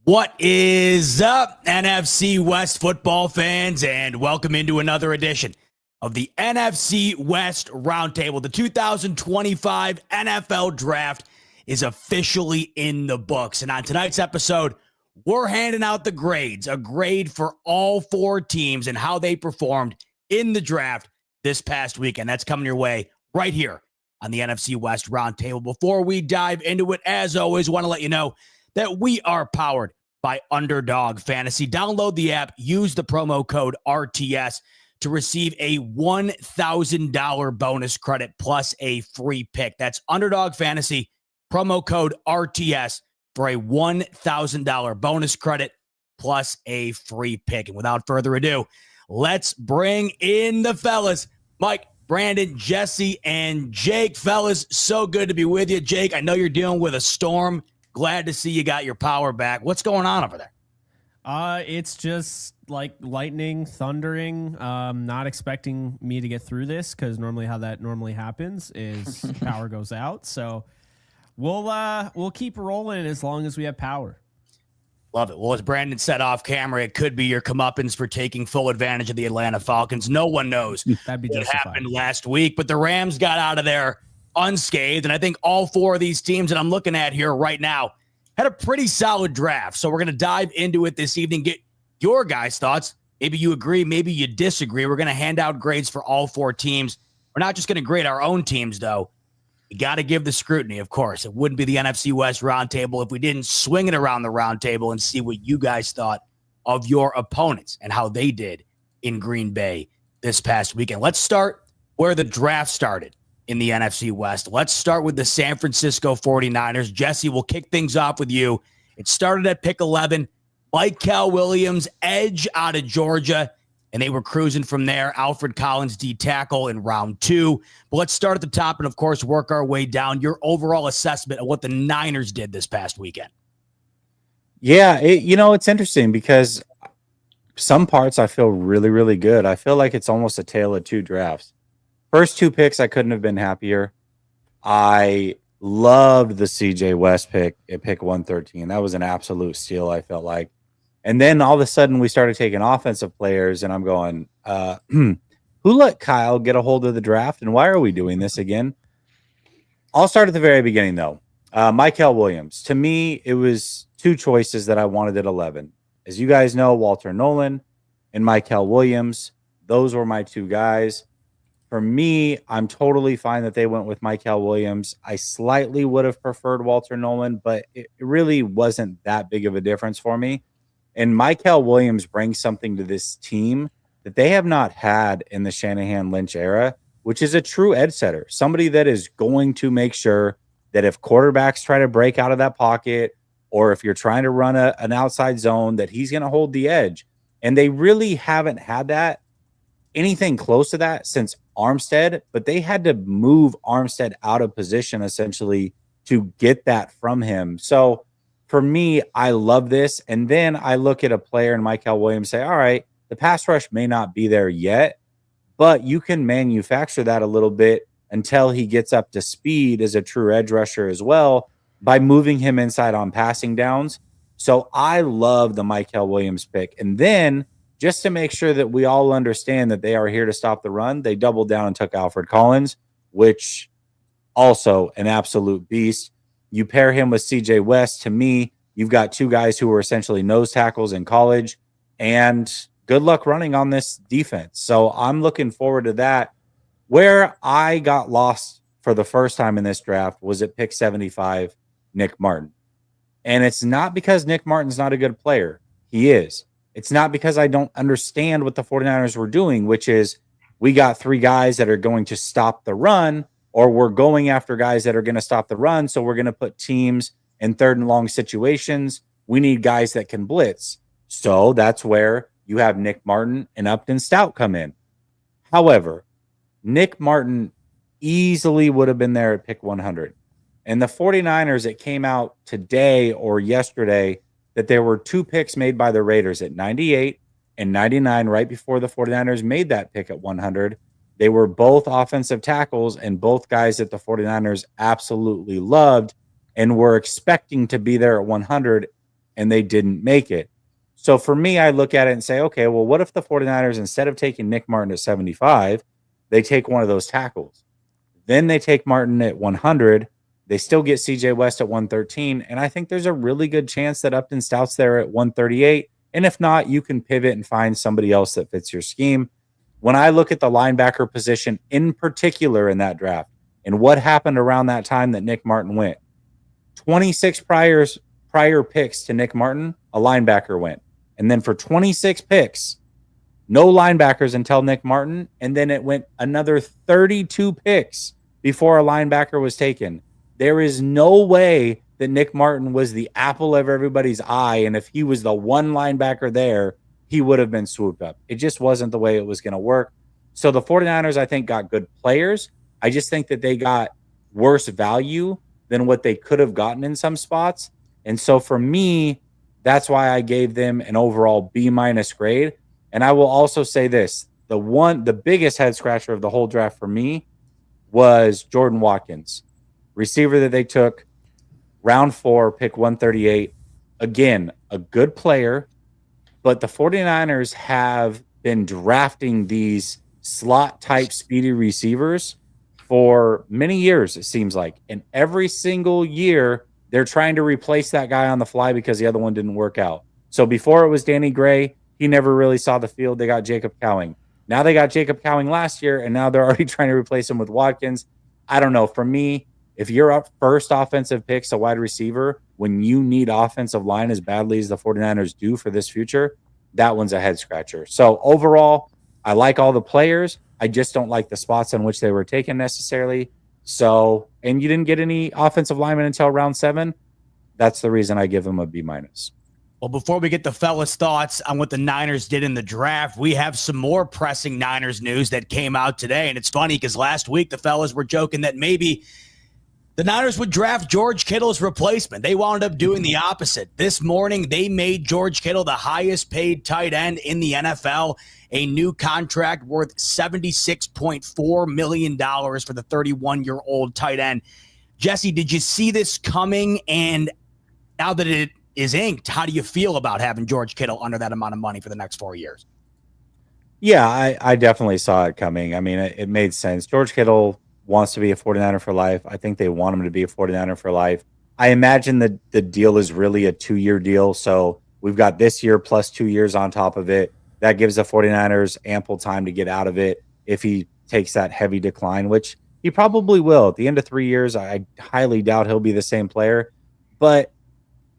What is up, NFC West football fans, and welcome into another edition of the NFC West Roundtable. The 2025 NFL Draft is officially in the books, and on tonight's episode, we're handing out the grades, a grade for all four teams and how they performed in the draft this past weekend. That's coming your way right here on the NFC West Roundtable. Before we dive into it, as always, want to let you know that we are powered by Underdog Fantasy. Download the app, use the promo code RTS to receive a $1,000 bonus credit plus a free pick. That's Underdog Fantasy, promo code RTS for a $1,000 bonus credit plus a free pick. And without further ado, let's bring in the fellas. Mike, Brandon, Jesse, and Jake. Fellas, so good to be with you. Jake, I know you're dealing with a storm. Glad to see you got your power back. What's going on over there? It's just like lightning, thundering. Not expecting me to get through this because normally how that normally happens is power goes out. So we'll keep rolling as long as we have power. Love it. Well, as Brandon said off camera, it could be your comeuppance for taking full advantage of the Atlanta Falcons. No one knows That'd be what justified. happened last week, but the Rams got out of there unscathed. And I think all four of these teams that I'm looking at here right now had a pretty solid draft. So we're going to dive into it this evening, get your guys' thoughts. Maybe you agree, maybe you disagree. We're going to hand out grades for all four teams. We're not just going to grade our own teams, though. You got to give the scrutiny, of course. It wouldn't be the NFC West Roundtable if we didn't swing it around the roundtable and see what you guys thought of your opponents and how they did in Green Bay this past weekend. Let's start where the draft started in the NFC West. Let's start with the San Francisco 49ers. Jesse, we'll kick things off with you. It started at pick 11. Michael Williams, edge out of Georgia, and they were cruising from there. Alfred Collins, D tackle in round 2. But let's start at the top and, of course, work our way down. Your overall assessment of what the Niners did this past weekend. Yeah, it's interesting because some parts I feel really, really good. I feel like it's almost a tale of two drafts. First two picks, I couldn't have been happier. I loved the CJ West pick at pick 113. That was an absolute steal, I felt like. And then all of a sudden we started taking offensive players, and I'm going, who let Kyle get a hold of the draft, and why are we doing this again? I'll start at the very beginning, though. Michael Williams. To me, it was two choices that I wanted at 11. As you guys know, Walter Nolan and Michael Williams, those were my two guys. For me, I'm totally fine that they went with Michael Williams. I slightly would have preferred Walter Nolan, but it really wasn't that big of a difference for me. And Michael Williams brings something to this team that they have not had in the Shanahan-Lynch era, which is a true edge setter, somebody that is going to make sure that if quarterbacks try to break out of that pocket or if you're trying to run an outside zone, that he's going to hold the edge. And they really haven't had that, anything close to that since Armstead, but they had to move Armstead out of position essentially to get that from him. So for me, I love this. And then I look at a player in Michael Williams, say, all right, the pass rush may not be there yet, but you can manufacture that a little bit until he gets up to speed as a true edge rusher as well by moving him inside on passing downs. So I love the Michael Williams pick. And then just to make sure that we all understand that they are here to stop the run, they doubled down and took Alfred Collins, which also an absolute beast. You pair him with CJ West. To me, you've got two guys who were essentially nose tackles in college, and good luck running on this defense. So I'm looking forward to that. Where I got lost for the first time in this draft was at pick 75, Nick Martin. And it's not because Nick Martin's not a good player. He is. It's not because I don't understand what the 49ers were doing, which is we got three guys that are going to stop the run, or we're going after guys that are going to stop the run. So we're going to put teams in third and long situations. We need guys that can blitz. So that's where you have Nick Martin and Upton Stout come in. However, Nick Martin easily would have been there at pick 100. And the 49ers, it came out today or yesterday that there were two picks made by the Raiders at 98 and 99 right before the 49ers made that pick at 100. They were both offensive tackles and both guys that the 49ers absolutely loved and were expecting to be there at 100. and they didn't make it. So for me, I look at it and say, okay, well, what if the 49ers, instead of taking Nick Martin at 75, they take one of those tackles? Then they take Martin at 100. They still get CJ West at 113. And I think there's a really good chance that Upton Stout's there at 138. And if not, you can pivot and find somebody else that fits your scheme. When I look at the linebacker position in particular in that draft and what happened around that time that Nick Martin went, 26 prior picks to Nick Martin, a linebacker went. And then for 26 picks, no linebackers until Nick Martin. And then it went another 32 picks before a linebacker was taken. There is no way that Nick Martin was the apple of everybody's eye. And if he was the one linebacker there, he would have been swooped up. It just wasn't the way it was going to work. So the 49ers, I think, got good players. I just think that they got worse value than what they could have gotten in some spots. And so for me, that's why I gave them an overall B- grade. And I will also say this, the biggest head scratcher of the whole draft for me was Jordan Watkins, receiver that they took, round 4, pick 138. Again, a good player, but the 49ers have been drafting these slot type speedy receivers for many years, it seems like. And every single year, they're trying to replace that guy on the fly because the other one didn't work out. So before it was Danny Gray, he never really saw the field. They got Jacob Cowing. Now they got Jacob Cowing last year, and now they're already trying to replace him with Watkins. I don't know. For me, if you're up first offensive picks, a wide receiver, when you need offensive line as badly as the 49ers do for this future, that one's a head scratcher. So overall, I like all the players. I just don't like the spots on which they were taken necessarily. So, and you didn't get any offensive linemen until round 7. That's the reason I give them a B-. Well, before we get the fellas' thoughts on what the Niners did in the draft, we have some more pressing Niners news that came out today. And it's funny because last week the fellas were joking that maybe the Niners would draft George Kittle's replacement. They wound up doing the opposite. This morning, they made George Kittle the highest paid tight end in the NFL, a new contract worth $76.4 million for the 31-year-old tight end. Jesse, did you see this coming? And now that it is inked, how do you feel about having George Kittle under that amount of money for the next 4 years? Yeah, I definitely saw it coming. I mean, it made sense. George Kittle wants to be a 49er for life. I think they want him to be a 49er for life. I imagine that the deal is really a 2-year deal. So we've got this year plus 2 years on top of it. That gives the 49ers ample time to get out of it if he takes that heavy decline, which he probably will. At the end of 3 years, I highly doubt he'll be the same player. But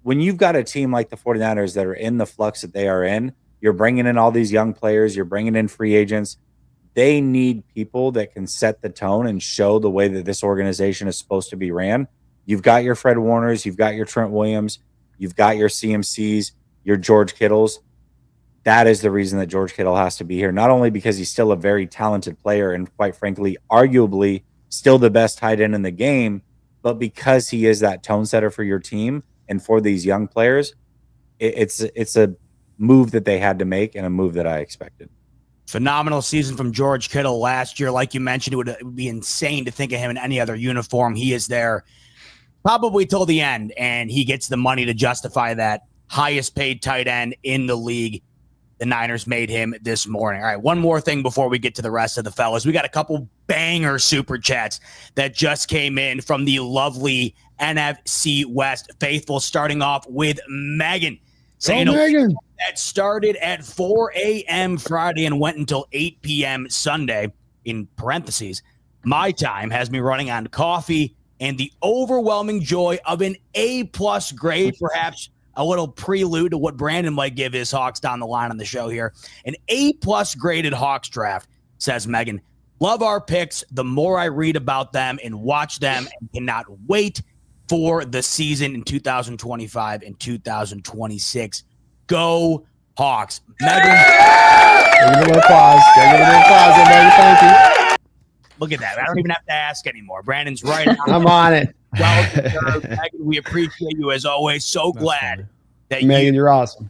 when you've got a team like the 49ers that are in the flux that they are in, you're bringing in all these young players, you're bringing in free agents. They need people that can set the tone and show the way that this organization is supposed to be ran. You've got your Fred Warners, you've got your Trent Williams, you've got your CMCs, your George Kittles. That is the reason that George Kittle has to be here, not only because he's still a very talented player and, quite frankly, arguably still the best tight end in the game, but because he is that tone setter for your team and for these young players. It's a move that they had to make and a move that I expected. Phenomenal season from George Kittle last year. Like you mentioned, it would be insane to think of him in any other uniform. He is there probably till the end, and he gets the money to justify that highest paid tight end in the league. The Niners made him this morning. All right, one more thing before we get to the rest of the fellas. We got a couple banger super chats that just came in from the lovely NFC West faithful, starting off with Megan. Saying Megan. That started at 4 a.m. Friday and went until 8 p.m. Sunday. In parentheses, my time has me running on coffee and the overwhelming joy of an A+ grade, perhaps a little prelude to what Brandon might give his Hawks down the line on the show here. An A+ graded Hawks draft, says Megan. Love our picks. The more I read about them and watch them, and cannot wait for the season in 2025 and 2026. Go Hawks. Megan. Give it a little applause. Thank you. Look at that. I don't even have to ask anymore. Brandon's right. I'm on it. Well deserved. Megan, we appreciate you as always. So glad that Megan, you you're awesome.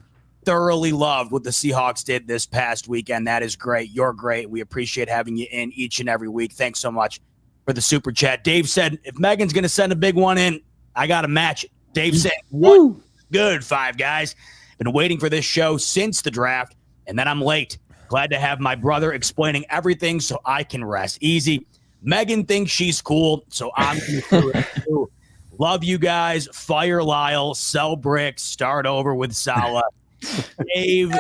thoroughly loved what the Seahawks did this past weekend. That is great. You're great. We appreciate having you in each and every week. Thanks so much for the super chat. Dave said, if Megan's going to send a big one in, I got to match it. Dave said, what Good, Five Guys. Been waiting for this show since the draft, and then I'm late. Glad to have my brother explaining everything so I can rest easy. Megan thinks she's cool, so I'm going to do it too. Love you guys. Fire Lyle, sell bricks, start over with Salah. Dave.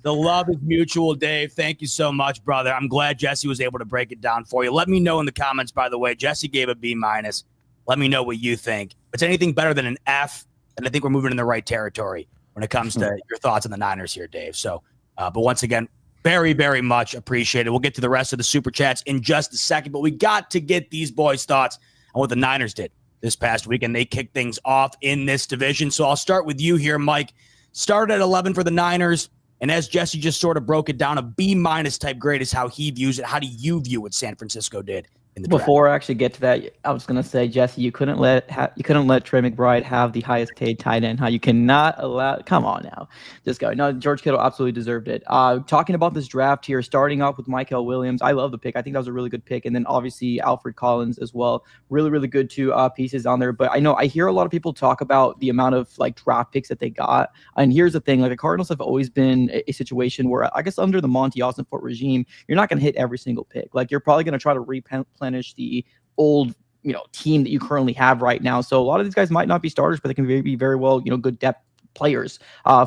The love is mutual, Dave. Thank you so much, brother. I'm glad Jesse was able to break it down for you. Let me know in the comments, by the way. Jesse gave a B-. Let me know what you think. If it's anything better than an F, then I think we're moving in the right territory when it comes to your thoughts on the Niners here, Dave. So, but once again, very, very much appreciated. We'll get to the rest of the super chats in just a second, but we got to get these boys' thoughts on what the Niners did this past week, and they kicked things off in this division. So I'll start with you here, Mike. Started at 11 for the Niners, and as Jesse just sort of broke it down, a B- type grade is how he views it. How do you view what San Francisco did in the draft? Before I actually get to that, I was gonna say, Jesse, you couldn't let Trey McBride have the highest paid tight end. How you cannot allow? Come on now, this guy. No, George Kittle absolutely deserved it. Talking about this draft here, starting off with Michael Williams, I love the pick. I think that was a really good pick, and then obviously Alfred Collins as well. Really, really good two pieces on there. But I hear a lot of people talk about the amount of like draft picks that they got. And here's the thing: like the Cardinals have always been a situation where I guess under the Monty Ossenfort regime, you're not gonna hit every single pick. Like you're probably gonna try to replenish the old team that you currently have right now. So a lot of these guys might not be starters, but they can be very well good depth players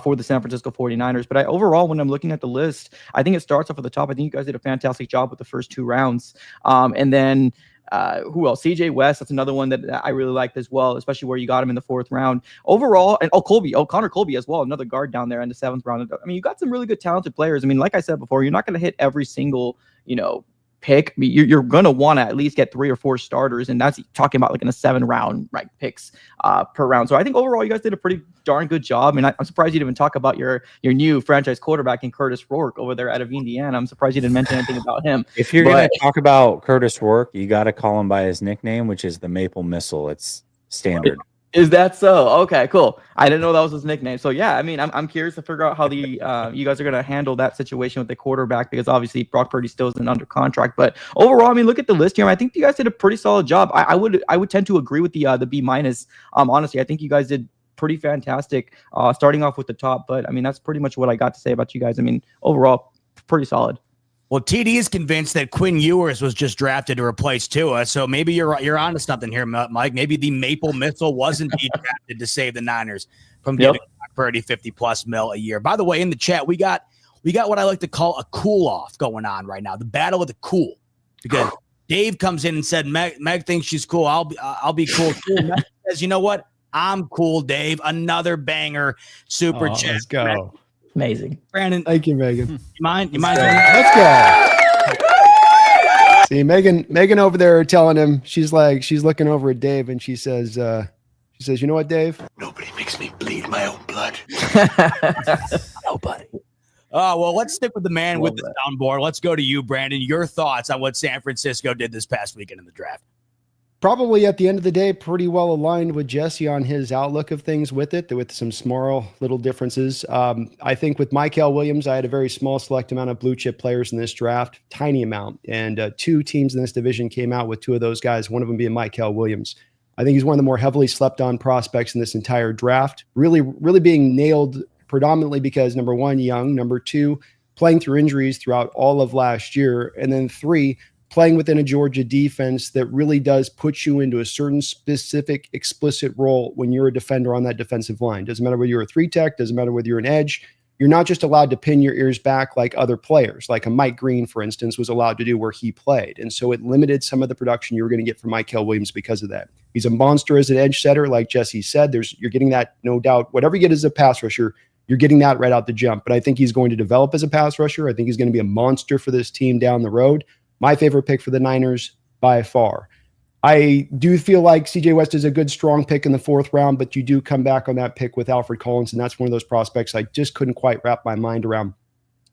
for the San Francisco 49ers. But overall, when I'm looking at the list, I think it starts off at the top. I think you guys did a fantastic job with the first two rounds. And then who else? CJ West, that's another one that I really liked as well, especially where you got him in the fourth round. Overall, and Connor Colby as well, another guard down there in the seventh round. I mean, you got some really good talented players. I mean, like I said before, you're not going to hit every single, pick. I mean, you're going to want to at least get 3 or 4 starters, and that's talking about like in a 7-round picks per round. So I think overall you guys did a pretty darn good job. I mean, I'm surprised you didn't even talk about your new franchise quarterback in Curtis Rourke over there out of Indiana. I'm surprised you didn't mention anything about him. If you're going to talk about Curtis Rourke, you got to call him by his nickname, which is the Maple Missile. It's standard. Is that so? Okay, cool. I didn't know that was his nickname. So yeah, I mean, I'm curious to figure out how the you guys are going to handle that situation with the quarterback, because obviously Brock Purdy still isn't under contract. But overall, I mean, look at the list here. I think you guys did a pretty solid job. I would tend to agree with the B-. Honestly, I think you guys did pretty fantastic starting off with the top. But I mean, that's pretty much what I got to say about you guys. I mean, overall, pretty solid. Well, TD is convinced that Quinn Ewers was just drafted to replace Tua, so maybe you're onto something here, Mike. Maybe the Maple Missile was indeed drafted to save the Niners from giving Purdy $50+ million a year. By the way, in the chat, we got what I like to call a cool off going on right now, the battle of the cool, because Dave comes in and said Meg thinks she's cool. I'll be cool too. Meg says, you know what? I'm cool, Dave. Another banger super chat. Let's go. Meg, Amazing. Brandon, Thank you, Megan. you mind? Let's go. See, Megan over there telling him, she's looking over at Dave and she says, you know what, Dave? Nobody makes me bleed my own blood. Nobody. Oh, well, let's stick with the man with the soundboard. Let's go to you, Brandon. Your thoughts on what San Francisco did this past weekend in the draft? Probably at the end of the day, pretty well aligned with Jesse on his outlook of things with some small little differences. I think with Michael Williams, I had a very small select amount of blue chip players in this draft, tiny amount. And 2 teams in this division came out with 2 of those guys, one of them being Michael Williams. I think he's one of the more heavily slept on prospects in this entire draft, really, really being nailed predominantly because number 1, young, number 2, playing through injuries throughout all of last year. And then 3, playing within a Georgia defense that really does put you into a certain specific, explicit role when you're a defender on that defensive line. Doesn't matter whether you're a 3-tech, doesn't matter whether you're an edge. You're not just allowed to pin your ears back like other players, like a Mike Green, for instance, was allowed to do where he played. And so it limited some of the production you were going to get from Michael Williams because of that. He's a monster as an edge setter, like Jesse said. You're getting that, no doubt. Whatever you get as a pass rusher, you're getting that right out the jump. But I think he's going to develop as a pass rusher. I think he's going to be a monster for this team down the road. My favorite pick for the Niners by far. I do feel like CJ West is a good, strong pick in the 4th round, but you do come back on that pick with Alfred Collins, and that's one of those prospects I just couldn't quite wrap my mind around.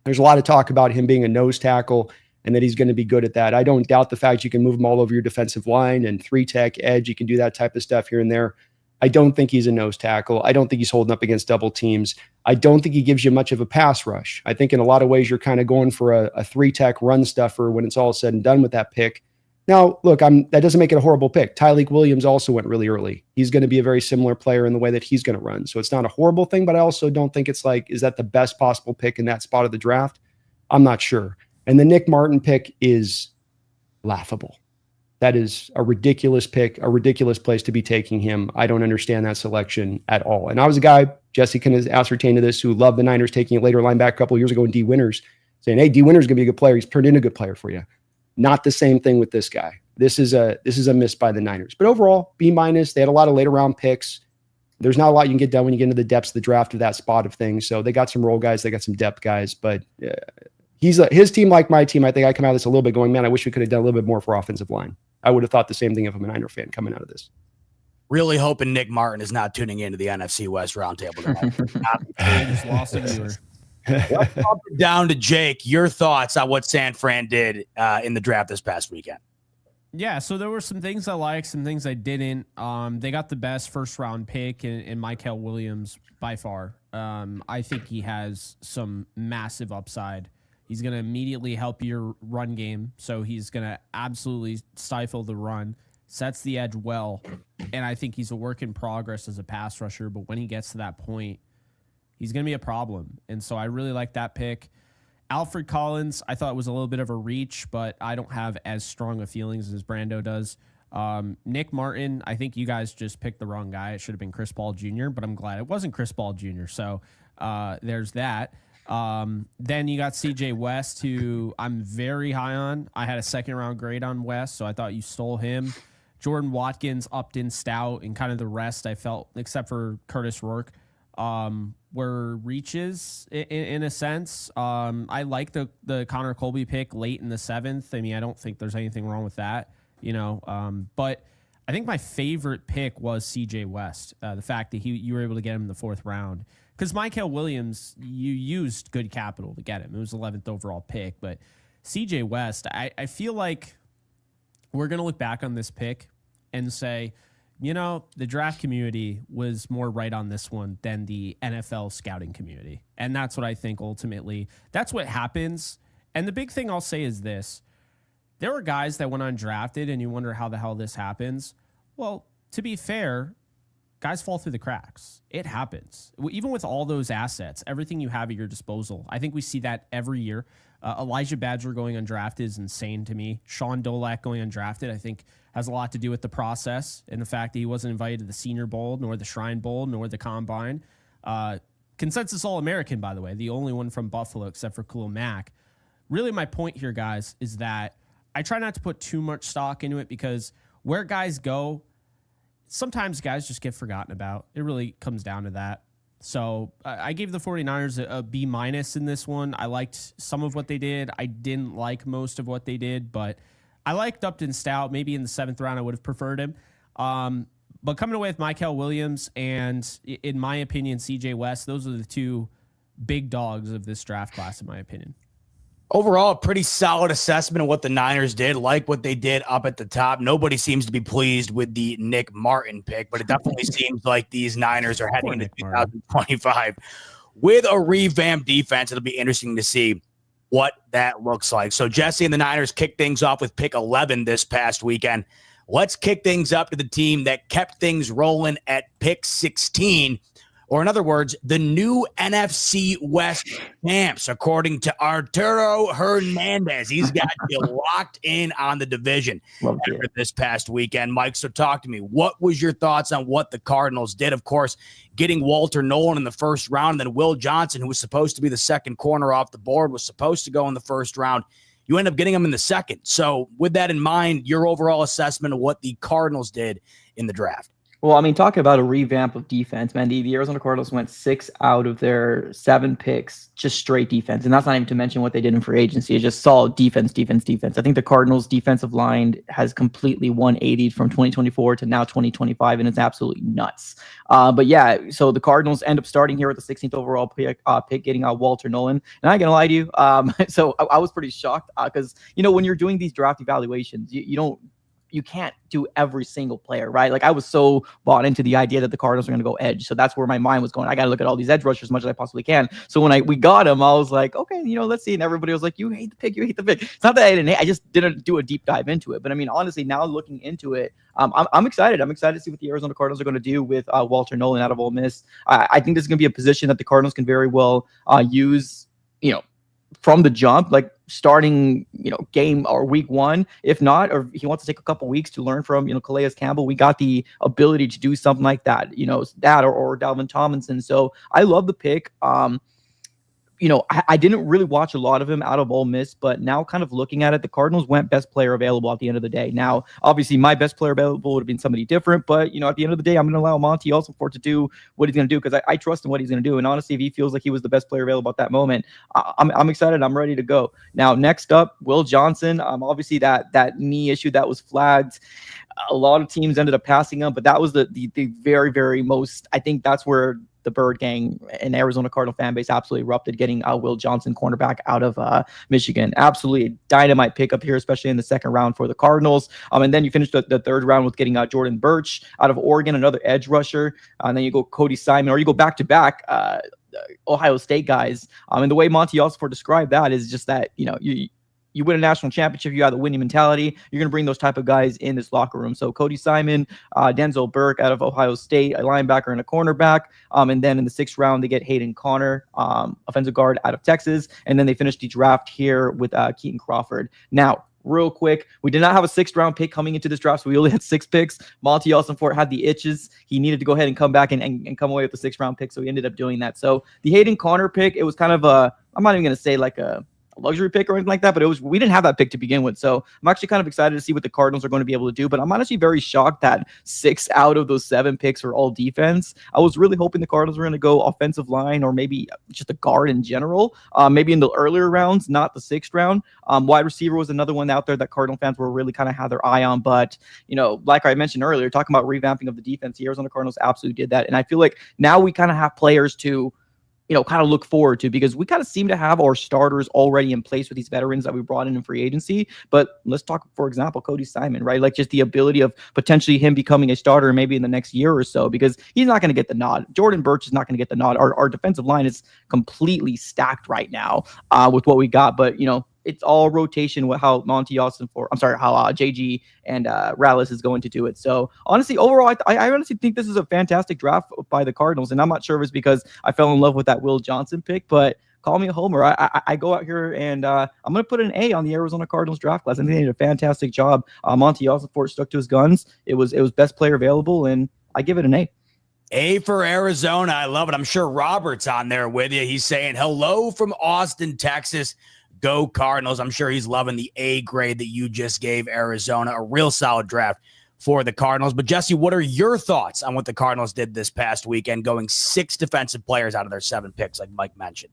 There's a lot of talk about him being a nose tackle and that he's going to be good at that. I don't doubt the fact you can move him all over your defensive line and 3-tech, edge. You can do that type of stuff here and there. I don't think he's a nose tackle. I don't think he's holding up against double teams. I don't think he gives you much of a pass rush. I think in a lot of ways you're kind of going for a 3-tech run stuffer when it's all said and done with that pick. Now, look, that doesn't make it a horrible pick. Tyleik Williams also went really early. He's going to be a very similar player in the way that he's going to run. So it's not a horrible thing, but I also don't think it's like, is that the best possible pick in that spot of the draft? I'm not sure. And the Nick Martin pick is laughable. That is a ridiculous pick, a ridiculous place to be taking him. I don't understand that selection at all. And I was a guy, Jesse can ascertain to this, who loved the Niners taking it later line back a couple of years ago in D. Winters, saying, hey, D. Winters is going to be a good player. He's turned into a good player for you. Not the same thing with this guy. This is a miss by the Niners. But overall, B-. They had a lot of later round picks. There's not a lot you can get done when you get into the depths of the draft of that spot of things. So they got some role guys, they got some depth guys, but his team, like my team, I think I come out of this a little bit going, man, I wish we could have done a little bit more for offensive line. I would have thought the same thing if I'm a Niner fan coming out of this. Really hoping Nick Martin is not tuning into the NFC West Roundtable tonight. Just lost a viewer. Let's bump it down to Jake. Your thoughts on what San Fran did in the draft this past weekend? Yeah, so there were some things I liked, some things I didn't. They got the best first-round pick in Mykel Williams by far. I think he has some massive upside. He's going to immediately help your run game, so he's going to absolutely stifle the run, sets the edge well, and I think he's a work in progress as a pass rusher, but when he gets to that point, he's going to be a problem, and so I really like that pick. Alfred Collins, I thought was a little bit of a reach, but I don't have as strong of feelings as Brando does. Nick Martin, I think you guys just picked the wrong guy. It should have been Chris Paul Jr., but I'm glad it wasn't Chris Paul Jr., so there's that. Then you got CJ West, who I'm very high on. I had a second-round grade on West, so I thought you stole him. Jordan Watkins, Upton, Stout, and kind of the rest I felt, except for Curtis Rourke, were reaches in a sense. I like the Connor Colby pick late in the 7th. I mean, I don't think there's anything wrong with that, but I think my favorite pick was CJ West. The fact that you were able to get him in the 4th round, because Mykel Williams, you used good capital to get him. It was 11th overall pick, but CJ West, I feel like we're going to look back on this pick and say, the draft community was more right on this one than the NFL scouting community. And that's what I think ultimately, that's what happens. And the big thing I'll say is this. There were guys that went undrafted and you wonder how the hell this happens. Well, to be fair, guys fall through the cracks. It happens. Even with all those assets, everything you have at your disposal. I think we see that every year. Elijah Badger going undrafted is insane to me. Sean Dolak going undrafted, I think, has a lot to do with the process and the fact that he wasn't invited to the Senior Bowl, nor the Shrine Bowl, nor the Combine. Consensus All-American, by the way, the only one from Buffalo except for Khalil Mack. Really, my point here, guys, is that I try not to put too much stock into it because where guys go, sometimes guys just get forgotten about. It really comes down to that. So I gave the 49ers a B- in this one. I liked some of what they did. I didn't like most of what they did, but I liked Upton Stout. Maybe in the 7th round, I would have preferred him. But coming away with Mykel Williams and, in my opinion, CJ West, those are the two big dogs of this draft class, in my opinion. Overall, a pretty solid assessment of what the Niners did, like what they did up at the top. Nobody seems to be pleased with the Nick Martin pick, but it definitely seems like these Niners are heading into 2025 with a revamped defense. It'll be interesting to see what that looks like. So Jesse and the Niners kicked things off with pick 11 this past weekend. Let's kick things up to the team that kept things rolling at pick 16. Or in other words, the new NFC West champs, according to Arturo Hernandez. He's got you locked in on the division after this past weekend. Mike, so talk to me. What was your thoughts on what the Cardinals did? Of course, getting Walter Nolan in the 1st round, and then Will Johnson, who was supposed to be the 2nd corner off the board, was supposed to go in the 1st round. You end up getting him in the 2nd. So with that in mind, your overall assessment of what the Cardinals did in the draft. Well, I mean, talking about a revamp of defense, man, the Arizona Cardinals went 6 out of their 7 picks, just straight defense. And that's not even to mention what they did in free agency. It's just solid defense. I think the Cardinals defensive line has completely 180 from 2024 to now 2025, and it's absolutely nuts. But yeah, so the Cardinals end up starting here with the 16th overall pick getting Walter Nolan. And I ain't gonna lie to you. So I was pretty shocked because, when you're doing these draft evaluations, you you can't do every single player, right? Like I was so bought into the idea that the Cardinals are going to go edge. So that's where my mind was going. I got to look at all these edge rushers as much as I possibly can. So when we got him, I was like, okay, let's see. And everybody was like, you hate the pick. It's not that I didn't hate, I just didn't do a deep dive into it. But I mean, honestly, now looking into it, I'm excited. I'm excited to see what the Arizona Cardinals are going to do with Walter Nolan out of Ole Miss. I think this is going to be a position that the Cardinals can very well use, from the jump, like starting, game or week one. If not, or he wants to take a couple weeks to learn from, Calais Campbell, we got the ability to do something like that, that or Dalvin Tomlinson. So I love the pick. I didn't really watch a lot of him out of Ole Miss, but now kind of looking at it, the Cardinals went best player available at the end of the day. Now, obviously, my best player available would have been somebody different, but, at the end of the day, I'm going to allow Monty Ossenfort to do what he's going to do because I trust in what he's going to do. And honestly, if he feels like he was the best player available at that moment, I'm excited. I'm ready to go. Now, next up, Will Johnson. Obviously, that knee issue that was flagged. A lot of teams ended up passing him, but that was the very, very most, I think that's where the Bird Gang and Arizona Cardinal fan base absolutely erupted, getting Will Johnson, cornerback out of Michigan. Absolutely dynamite pickup here, especially in the second round for the Cardinals. And then you finish the third round with getting Jordan Birch out of Oregon, another edge rusher. And then you go Cody Simon, or you go back to back Ohio State guys. And the way Monty Ossenfort described that is just that, you win a national championship, you have the winning mentality, you're going to bring those type of guys in this locker room. So Cody Simon, Denzel Burke out of Ohio State, a linebacker and a cornerback. And then in the sixth round, they get Hayden Conner, offensive guard out of Texas. And then they finish the draft here with Keaton Crawford. Now, real quick, we did not have a sixth round pick coming into this draft, so we only had 6 picks. Monty Ossenfort had the itches. He needed to go ahead and come back and come away with the 6th round pick, so he ended up doing that. So the Hayden Conner pick, it was kind of I'm not even going to say like a luxury pick or anything like that, but we didn't have that pick to begin with. So I'm actually kind of excited to see what the Cardinals are going to be able to do, but I'm honestly very shocked that 6 out of those 7 picks were all defense. I was really hoping the Cardinals were going to go offensive line or maybe just a guard in general, maybe in the earlier rounds, not the 6th round. Wide receiver was another one out there that Cardinal fans were really kind of had their eye on, but like I mentioned earlier, talking about revamping of the defense, the Arizona Cardinals absolutely did that. And I feel like now we kind of have players to kind of look forward to, because we kind of seem to have our starters already in place with these veterans that we brought in free agency. But let's talk, for example, Cody Simon, right? Like just the ability of potentially him becoming a starter maybe in the next year or so, because he's not going to get the nod. Jordan Birch is not going to get the nod. Our defensive line is completely stacked right now with what we got. But, it's all rotation with how Monty Ossenfort, how JG and Rallis is going to do it. So honestly, overall, I honestly think this is a fantastic draft by the Cardinals. And I'm not sure if it's because I fell in love with that Will Johnson pick, but call me a homer. I go out here and I'm going to put an A on the Arizona Cardinals draft class. I think they did a fantastic job. Monty Ossenfort stuck to his guns. It was best player available, and I give it an A. A for Arizona. I love it. I'm sure Robert's on there with you. He's saying hello from Austin, Texas. Go Cardinals. I'm sure he's loving the A grade that you just gave Arizona. A real solid draft for the Cardinals. But Jesse, what are your thoughts on what the Cardinals did this past weekend, going 6 defensive players out of their 7 picks, like Mike mentioned?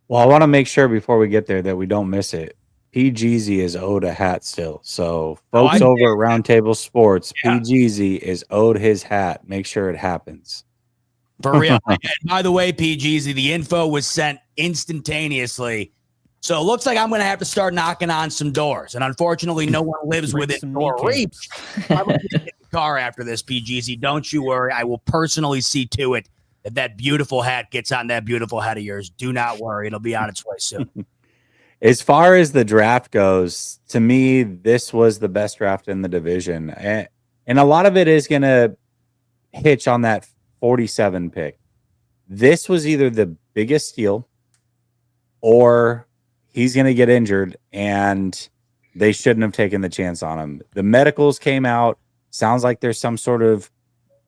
Well, I want to make sure before we get there that we don't miss it. PGZ is owed a hat still. So folks over at Roundtable Sports, yeah. PGZ is owed his hat. Make sure it happens. For real. By the way, PGZ, the info was sent instantaneously. So it looks like I'm going to have to start knocking on some doors. And unfortunately, no one lives within door reach. I'm going to get in the car after this, PGZ. Don't you worry. I will personally see to it that beautiful hat gets on that beautiful head of yours. Do not worry. It'll be on its way soon. As far as the draft goes, to me, this was the best draft in the division. And a lot of it is going to hitch on that 47 pick. This was either the biggest steal or he's going to get injured, and they shouldn't have taken the chance on him. The medicals came out. Sounds like there's some sort of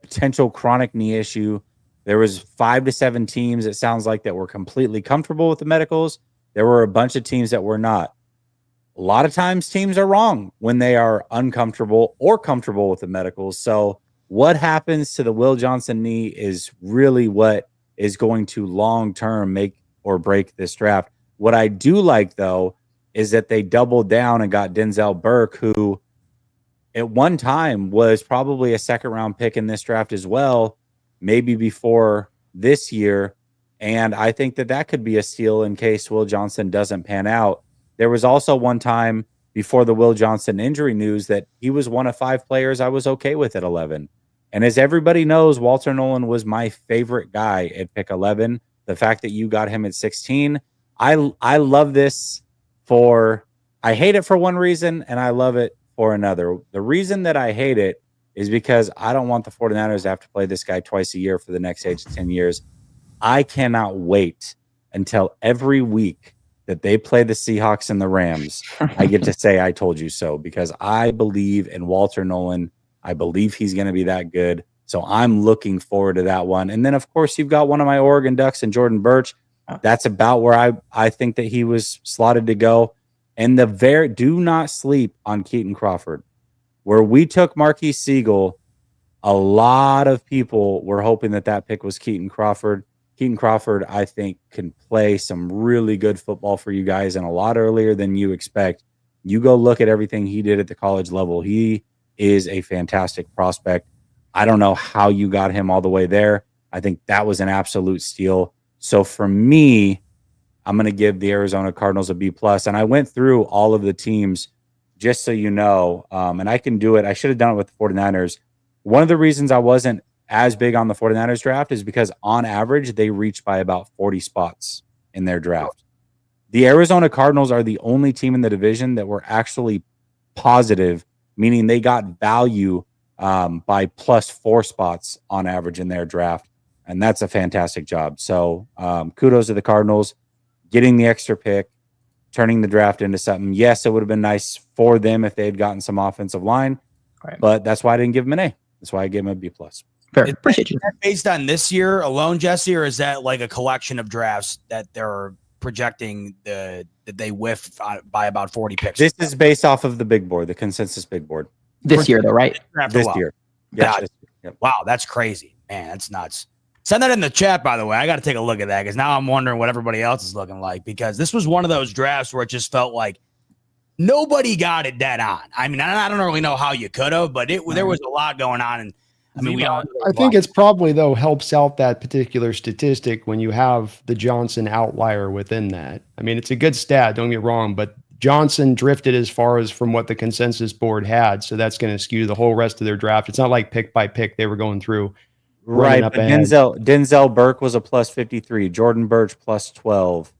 potential chronic knee issue. There was 5 to 7 teams, it sounds like, that were completely comfortable with the medicals. There were a bunch of teams that were not. A lot of times teams are wrong when they are uncomfortable or comfortable with the medicals. So what happens to the Will Johnson knee is really what is going to long-term make or break this draft. What I do like, though, is that they doubled down and got Denzel Burke, who at one time was probably a second-round pick in this draft as well, maybe before this year. And I think that could be a steal in case Will Johnson doesn't pan out. There was also one time before the Will Johnson injury news that he was one of 5 players I was okay with at 11. And as everybody knows, Walter Nolan was my favorite guy at pick 11. The fact that you got him at 16, I love this I hate it for one reason and I love it for another. The reason that I hate it is because I don't want the 49ers to have to play this guy twice a year for the next 8 to 10 years. I cannot wait until every week that they play the Seahawks and the Rams, I get to say I told you so, because I believe in Walter Nolan. I believe he's going to be that good. So I'm looking forward to that one. And then, of course, you've got one of my Oregon Ducks and Jordan Birch. That's about where I think that he was slotted to go. And do not sleep on Keaton Crawford. Where we took Marquise Siegel, a lot of people were hoping that pick was Keaton Crawford. Keaton Crawford, I think, can play some really good football for you guys and a lot earlier than you expect. You go look at everything he did at the college level. He is a fantastic prospect. I don't know how you got him all the way there. I think that was an absolute steal. So for me, I'm going to give the Arizona Cardinals a B+. And I went through all of the teams just so you know, and I can do it. I should have done it with the 49ers. One of the reasons I wasn't as big on the 49ers draft is because on average, they reach by about 40 spots in their draft. The Arizona Cardinals are the only team in the division that were actually positive, meaning they got value by +4 spots on average in their draft. And that's a fantastic job. So kudos to the Cardinals getting the extra pick, turning the draft into something. Yes, it would have been nice for them if they had gotten some offensive line, but that's why I didn't give them an A. That's why I gave them a B+. Fair. Appreciate you. Is that based on this year alone, Jesse, or is that like a collection of drafts that they're projecting that they whiff by about 40 picks? This is based off of the big board, the consensus big board. This year, though, right? This year. Yeah. Yep. Wow, that's crazy. Man, that's nuts. Send that in the chat, by the way. I got to take a look at that because now I'm wondering what everybody else is looking like, because this was one of those drafts where it just felt like nobody got it dead on. I mean, I don't really know how you could have, but there was a lot going on. And I mean, I think it's probably, though, helps out that particular statistic when you have the Johnson outlier within that. I mean, it's a good stat, don't get me wrong, but Johnson drifted as far as from what the consensus board had. So that's going to skew the whole rest of their draft. It's not like pick by pick they were going through. Right. But Denzel Burke was a +53, Jordan Birch +12,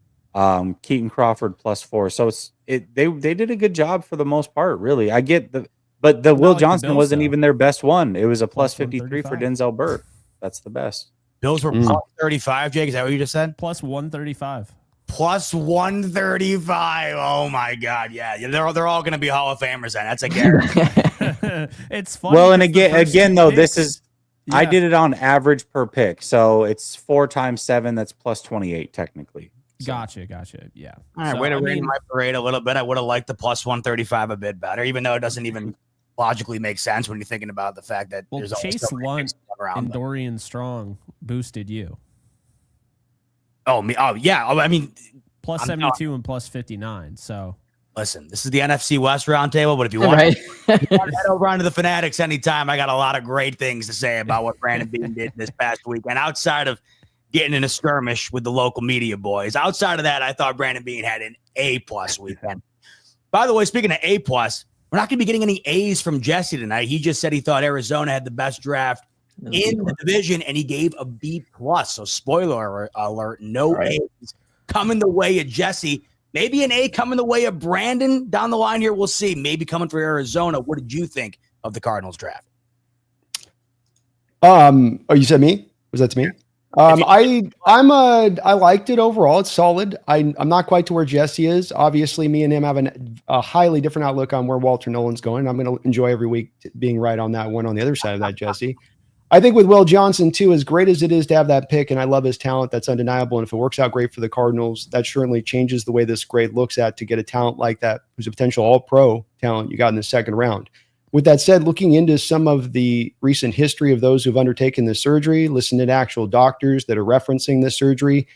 Keaton Crawford +4. So they did a good job for the most part, really. I get but Will Johnson wasn't even their best one. It was a +53 for Denzel Burke. That's the best. Bills were +35, Jake. Is that what you just said? +135. +135. Oh my God. Yeah. They're all going to be Hall of Famers then. That's a guarantee. It's funny. Well, and again though, this is, I did it on average per pick. So it's 4 times 7. That's +28 technically. So. Gotcha. Yeah. All right. Way to rain my parade a little bit. I would have liked the +135 a bit better, even though it doesn't even logically make sense when you're thinking about the fact that there's Chase so Lunt and Dorian Strong boosted you. Oh, me. Oh, yeah. I mean, +72 and +59. So listen, this is the NFC West Roundtable, but if you want, to head over onto the Fanatics anytime, I got a lot of great things to say about what Brandon Beane did this past weekend. Outside of getting in a skirmish with the local media boys, outside of that, I thought Brandon Beane had an A+ weekend. By the way, speaking of A+, we're not going to be getting any A's from Jesse tonight. He just said he thought Arizona had the best draft in the division, and he gave a B+. So spoiler alert, no A's coming the way of Jesse. Maybe an A coming the way of Brandon down the line here. We'll see. Maybe coming for Arizona. What did you think of the Cardinals draft? Oh, you said me? Was that to me? I liked it overall. It's solid. I'm not quite to where Jesse is. Obviously, me and him have a highly different outlook on where Walter Nolan's going. I'm going to enjoy every week being right on that one on the other side of that, Jesse. I think with Will Johnson, too, as great as it is to have that pick, and I love his talent, that's undeniable. And if it works out great for the Cardinals, that certainly changes the way this grade looks at to get a talent like that, who's a potential all-pro talent you got in the second round. With that said, looking into some of the recent history of those who've undertaken this surgery, listening to actual doctors that are referencing this surgery,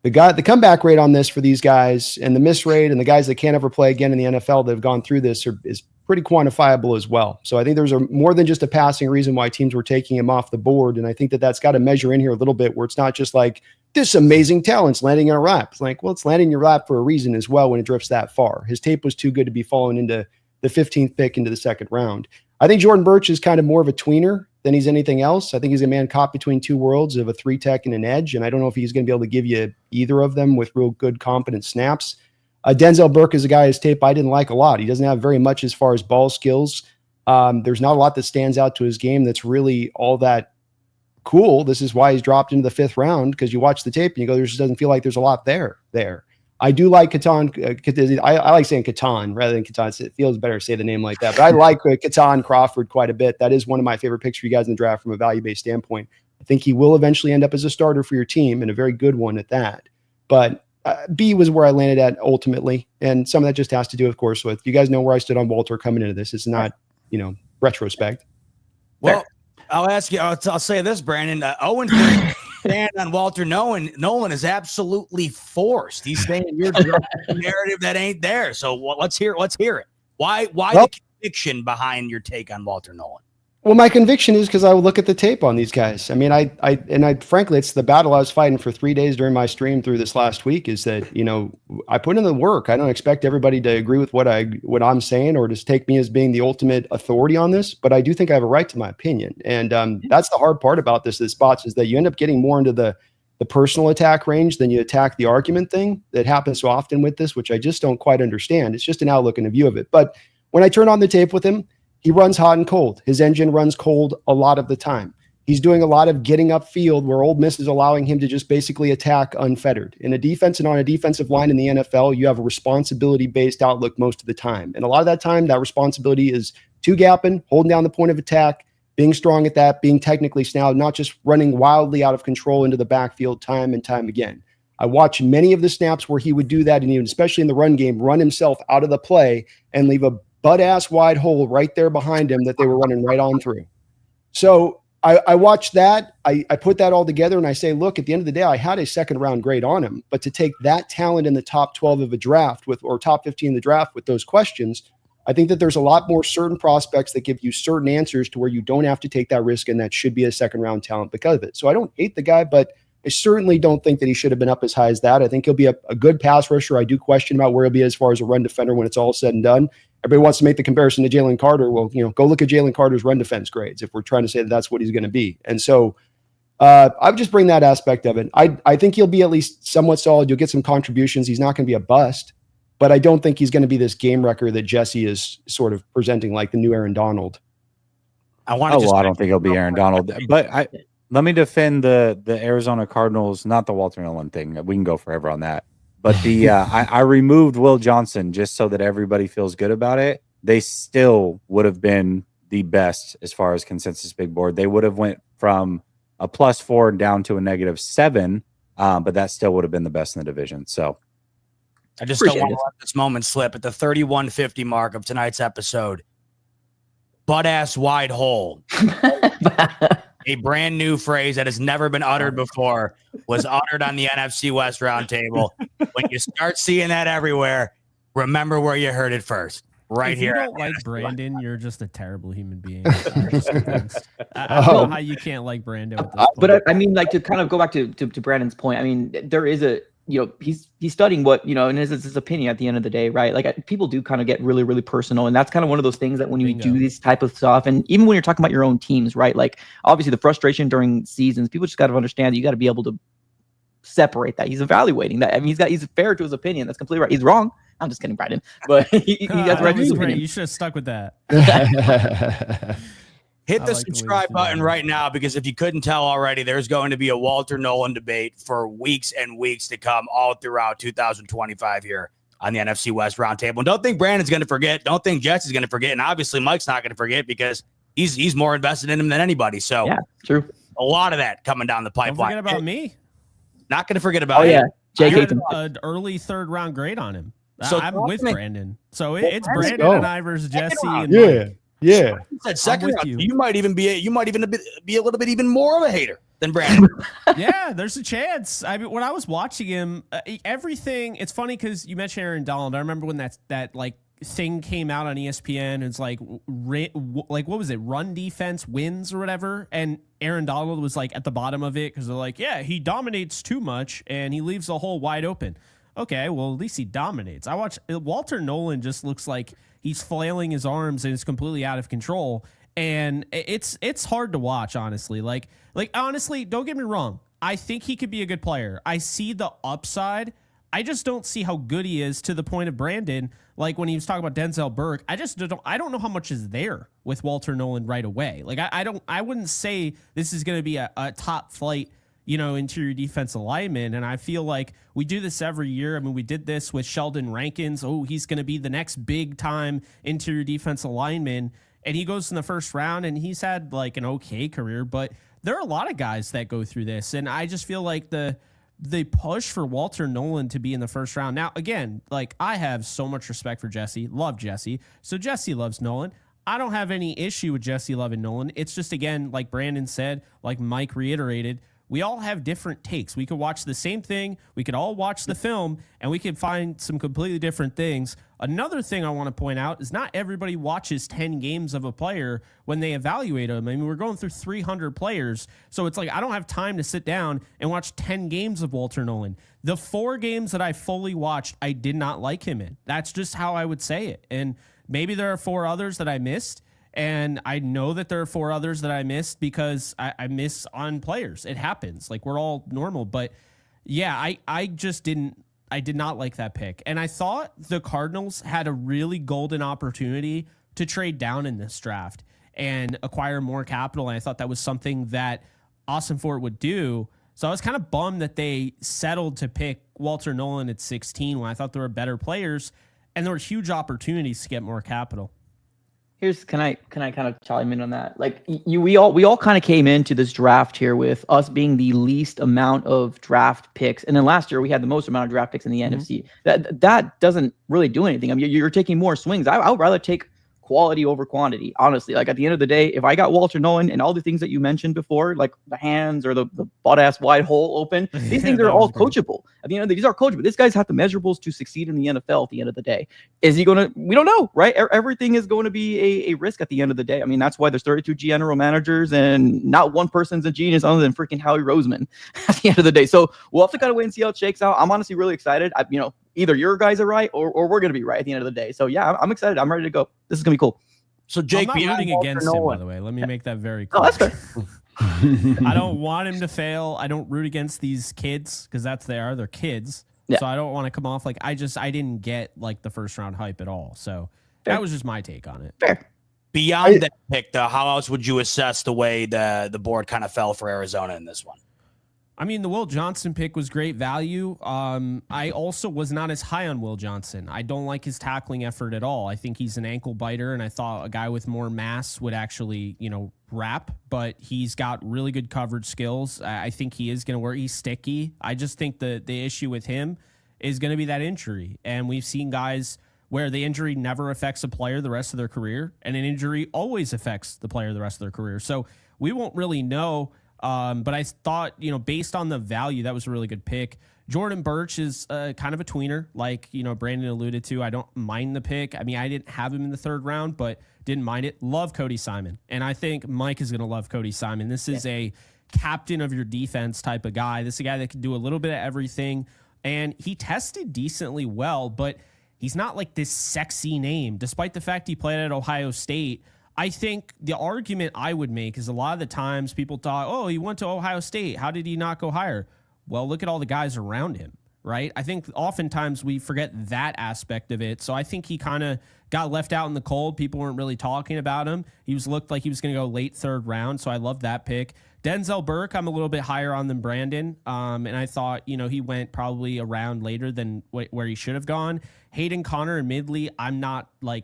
the comeback rate on this for these guys and the miss rate and the guys that can't ever play again in the NFL that have gone through this is pretty quantifiable as well. So I think there's more than just a passing reason why teams were taking him off the board. And I think that's got to measure in here a little bit, where it's not just like this amazing talent's landing in your lap. It's like, well, it's landing in your lap for a reason as well when it drifts that far. His tape was too good to be falling into the 15th pick into the second round. I think Jordan Birch is kind of more of a tweener than he's anything else. I think he's a man caught between two worlds of a 3-tech and an edge. And I don't know if he's going to be able to give you either of them with real good, competent snaps. Denzel Burke is a guy, his tape I didn't like a lot. He doesn't have very much as far as ball skills. There's not a lot that stands out to his game that's really all that cool. This is why he's dropped into the 5th round, because you watch the tape and you go, there just doesn't feel like there's a lot there. I do like Catan. I like saying Catan rather than Catan. It feels better to say the name like that. But I like Catan Crawford quite a bit. That is one of my favorite picks for you guys in the draft from a value-based standpoint. I think he will eventually end up as a starter for your team, and a very good one at that. But B was where I landed at ultimately. And some of that just has to do, of course, with, you guys know where I stood on Walter coming into this. It's not, retrospect. Well, I'll ask you, I'll say this, Brandon. Owen stand on Walter Nolan is absolutely forced. He's saying you're a narrative that ain't there. So let's hear it. Why the conviction behind your take on Walter Nolan? Well, my conviction is because I would look at the tape on these guys. I mean, I frankly, it's the battle I was fighting for 3 days during my stream through this last week, is that, I put in the work. I don't expect everybody to agree with what I'm saying or just take me as being the ultimate authority on this, but I do think I have a right to my opinion. And that's the hard part about this spots, is that you end up getting more into the personal attack range than you attack the argument thing that happens so often with this, which I just don't quite understand. It's just an outlook and a view of it. But when I turn on the tape with him, he runs hot and cold. His engine runs cold a lot of the time. He's doing a lot of getting upfield where Ole Miss is allowing him to just basically attack unfettered. In a defense and on a defensive line in the NFL, you have a responsibility-based outlook most of the time. And a lot of that time, that responsibility is two-gapping, holding down the point of attack, being strong at that, being technically sound, not just running wildly out of control into the backfield time and time again. I watched many of the snaps where he would do that, and even especially in the run game, run himself out of the play and leave a butt-ass wide hole right there behind him that they were running right on through. So I watched that. I put that all together, and I say, look, at the end of the day, I had a second-round grade on him. But to take that talent in the top 12 of a draft or top 15 in the draft with those questions, I think that there's a lot more certain prospects that give you certain answers to where you don't have to take that risk, and that should be a second-round talent because of it. So I don't hate the guy, but I certainly don't think that he should have been up as high as that. I think he'll be a good pass rusher. I do question about where he'll be as far as a run defender when it's all said and done. Everybody wants to make the comparison to Jalen Carter. Well, go look at Jalen Carter's run defense grades if we're trying to say that that's what he's going to be. And so I would just bring that aspect of it. I think he'll be at least somewhat solid. You'll get some contributions. He's not going to be a bust, but I don't think he's going to be this game wrecker that Jesse is sort of presenting like the new Aaron Donald. I don't think he'll be Aaron Donald, but let me defend the Arizona Cardinals, not the Walter Nolan thing. We can go forever on that. But I removed Will Johnson just so that everybody feels good about it. They still would have been the best as far as consensus big board. They would have went from a +4 down to a -7, but that still would have been the best in the division. So I just don't want to let this moment slip at the 31:50 mark of tonight's episode. Butt-ass wide hole. A brand new phrase that has never been uttered before was uttered on the NFC West Roundtable. When you start seeing that everywhere, remember where you heard it first. Right here. If you don't like Brandon, you're just a terrible human being. I don't know how you can't like Brandon. But I mean, like, to kind of go back to Brandon's point, I mean, there is he's studying what, and it's his opinion at the end of the day, right? Like, people do kind of get really, really personal. And that's kind of one of those things that when you do this type of stuff, and even when you're talking about your own teams, right? Like, obviously the frustration during seasons, people just got to understand that you got to be able to separate that. He's evaluating that. I mean, he's fair to his opinion. That's completely right. He's wrong. I'm just kidding, Brandon. But he has right to his opinion. You should have stuck with that. Hit the subscribe button right now, because if you couldn't tell already, there's going to be a Walter Nolan debate for weeks and weeks to come all throughout 2025 here on the NFC West Roundtable. And don't think Brandon's going to forget. Don't think Jets is going to forget. And obviously Mike's not going to forget, because he's more invested in him than anybody. So yeah, true. A lot of that coming down the pipeline. Don't forget about me. Not going to forget about you. Yeah. I had an early 3rd round grade on him. So I'm with Brandon. So it's Brandon and I versus Jesse. And Mike. Yeah. Said second round. You might even be a little bit even more of a hater than Brandon. Yeah, there's a chance. I mean, when I was watching him, everything. It's funny because you mentioned Aaron Donald. I remember when that like thing came out on ESPN. It's like what was it? Run defense wins or whatever. And Aaron Donald was like at the bottom of it because they're like, yeah, he dominates too much and he leaves the hole wide open. Okay, well, at least he dominates. I watch Walter Nolan just looks like he's flailing his arms and is completely out of control. And it's hard to watch, honestly. Like honestly, don't get me wrong. I think he could be a good player. I see the upside. I just don't see how good he is to the point of Brandon. Like when he was talking about Denzel Burke, I don't know how much is there with Walter Nolan right away. Like I wouldn't say this is going to be a top flight, interior defensive lineman. And I feel like we do this every year. I mean, we did this with Sheldon Rankins. Oh, he's going to be the next big time interior defensive lineman. And he goes in the first round and he's had like an okay career, but there are a lot of guys that go through this. And I just feel like the push for Walter Nolan to be in the first round. Now, again, like I have so much respect for Jesse, love Jesse. So Jesse loves Nolan. I don't have any issue with Jesse loving Nolan. It's just, again, like Brandon said, like Mike reiterated, we all have different takes. We could watch the same thing. We could all watch the film and we could find some completely different things. Another thing I want to point out is not everybody watches 10 games of a player when they evaluate them. I mean, we're going through 300 players. So it's like, I don't have time to sit down and watch 10 games of Walter Nolan. The 4 games that I fully watched, I did not like him in. That's just how I would say it. And maybe there are 4 others that I missed. And I know that there are 4 others that I missed because I miss on players. It happens. Like, we're all normal. But yeah, I did not like that pick. And I thought the Cardinals had a really golden opportunity to trade down in this draft and acquire more capital. And I thought that was something that Austin Fort would do. So I was kind of bummed that they settled to pick Walter Nolan at 16 when I thought there were better players and there were huge opportunities to get more capital. Can I kind of chime in on that? Like we all kind of came into this draft here with us being the least amount of draft picks, and then last year we had the most amount of draft picks in the NFC. That doesn't really do anything. I mean, you're taking more swings. I would rather take quality over quantity, honestly. Like at the end of the day, if I got Walter Nolan and all the things that you mentioned before, like the hands or the butt ass wide hole open, these things are all coachable. At the end of the day, these are coachable. This guy's have the measurables to succeed in the NFL at the end of the day. Is he going to, we don't know, right? Everything is going to be a risk at the end of the day. I mean, that's why there's 32 general managers and not one person's a genius other than freaking Howie Roseman at the end of the day. So we'll have to kind of wait and see how it shakes out. I'm honestly really excited. Either your guys are right or we're going to be right at the end of the day. So yeah, I'm excited. I'm ready to go. This is going to be cool. So Jake, I'm not rooting against him, by the way. Let me make that very clear. Oh, that's fair. I don't want him to fail. I don't root against these kids because they're kids. Yeah. So I don't want to come off like I didn't get like the first round hype at all. So that was just my take on it. Fair. Beyond that pick, though, how else would you assess the way the board kind of fell for Arizona in this one? I mean, the Will Johnson pick was great value. I also was not as high on Will Johnson. I don't like his tackling effort at all. I think he's an ankle biter, and I thought a guy with more mass would actually, wrap, but he's got really good coverage skills. I think he is going to work. He's sticky. I just think the issue with him is going to be that injury. And we've seen guys where the injury never affects a player the rest of their career, and an injury always affects the player the rest of their career. So we won't really know. But I thought, based on the value, that was a really good pick. Jordan Birch is kind of a tweener, like, Brandon alluded to. I don't mind the pick. I mean, I didn't have him in the 3rd round, but didn't mind it. Love Cody Simon. And I think Mike is going to love Cody Simon. This is a captain of your defense type of guy. This is a guy that can do a little bit of everything. And he tested decently well, but he's not like this sexy name, despite the fact he played at Ohio State. I think the argument I would make is a lot of the times people thought, oh, he went to Ohio State. How did he not go higher? Well, look at all the guys around him, right? I think oftentimes we forget that aspect of it. So I think he kind of got left out in the cold. People weren't really talking about him. Looked like he was going to go late 3rd round. So I love that pick. Denzel Burke, I'm a little bit higher on than Brandon. And I thought, he went probably a round later than where he should have gone. Hayden Connor and Midley, I'm not like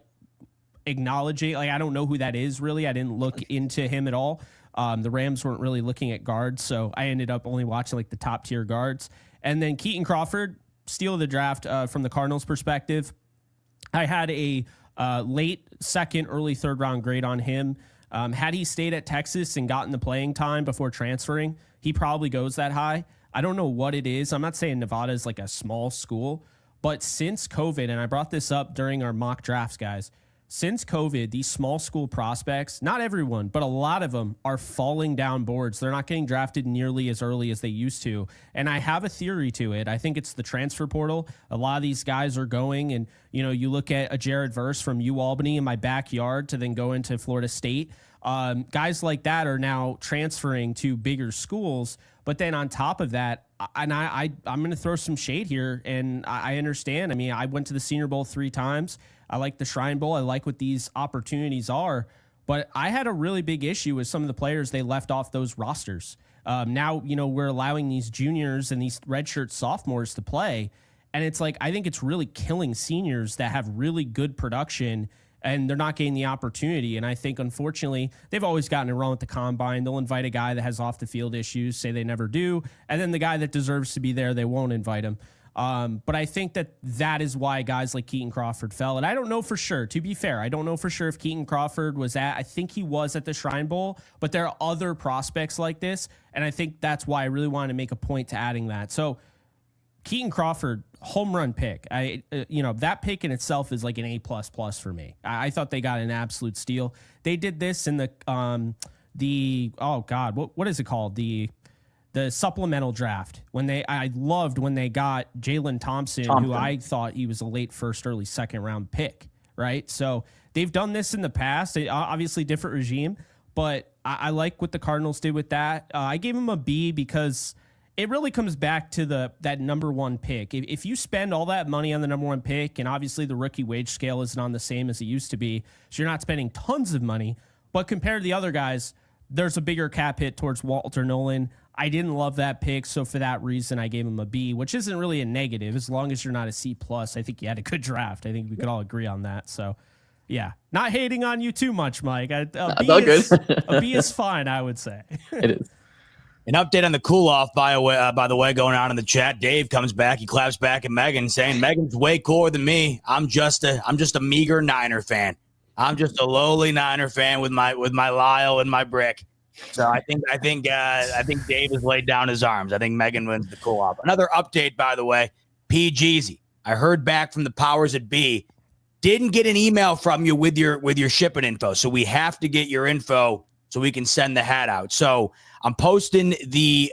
acknowledging, like I don't know who that is really. I didn't look into him at all. The Rams weren't really looking at guards, so I ended up only watching like the top tier guards. And then Keaton Crawford, steal of the draft from the Cardinals perspective. I had a late 2nd, early 3rd round grade on him. Had he stayed at Texas and gotten the playing time before transferring, he probably goes that high. I don't know what it is. I'm not saying Nevada is like a small school, But since COVID, and I brought this up during our mock drafts, guys, since COVID, these small school prospects, not everyone, but a lot of them are falling down boards. They're not getting drafted nearly as early as they used to. And I have a theory to it. I think it's the transfer portal. A lot of these guys are going, and you look at a Jared Verse from UAlbany in my backyard to then go into Florida State. Guys like that are now transferring to bigger schools. But then on top of that, and I'm going to throw some shade here, and I understand. I mean, I went to the Senior Bowl 3 times. I like the Shrine Bowl. I like what these opportunities are. But I had a really big issue with some of the players they left off those rosters. Now, we're allowing these juniors and these redshirt sophomores to play. And it's like, I think it's really killing seniors that have really good production and they're not getting the opportunity. And I think, unfortunately, they've always gotten it wrong with the combine. They'll invite a guy that has off the field issues, say they never do. And then the guy that deserves to be there, they won't invite him. But I think that is why guys like Keaton Crawford fell. And I don't know for sure, to be fair, I don't know for sure if Keaton Crawford was I think he was at the Shrine Bowl, but there are other prospects like this. And I think that's why I really wanted to make a point to adding that. So Keaton Crawford, home run pick. That pick in itself is like an A++ for me. I thought they got an absolute steal. They did this in what is it called? The supplemental draft I loved when they got Jalen Thompson, who I thought he was a late first, early second round pick, right? So they've done this in the past, obviously different regime, but I like what the Cardinals did with that. I gave them a B because it really comes back to that number 1 pick. If you spend all that money on the number 1 pick, and obviously the rookie wage scale isn't on the same as it used to be, so you're not spending tons of money, but compared to the other guys, there's a bigger cap hit towards Walter Nolan. I didn't love that pick, so for that reason, I gave him a B, which isn't really a negative. As long as you're not a C+, I think you had a good draft. I think we could all agree on that. So, yeah, not hating on you too much, Mike. A B is fine, I would say. It is. An update on the cool-off, by the way, going on in the chat. Dave comes back. He claps back at Megan, saying, Megan's way cooler than me. I'm just a meager Niner fan. I'm just a lowly Niner fan with my Lyle and my brick. So I think Dave has laid down his arms. I think Megan wins the cool-off. Another update, by the way, P. Jeezy. I heard back from the powers that be. Didn't get an email from you with your shipping info, so we have to get your info so we can send the hat out. So I'm posting the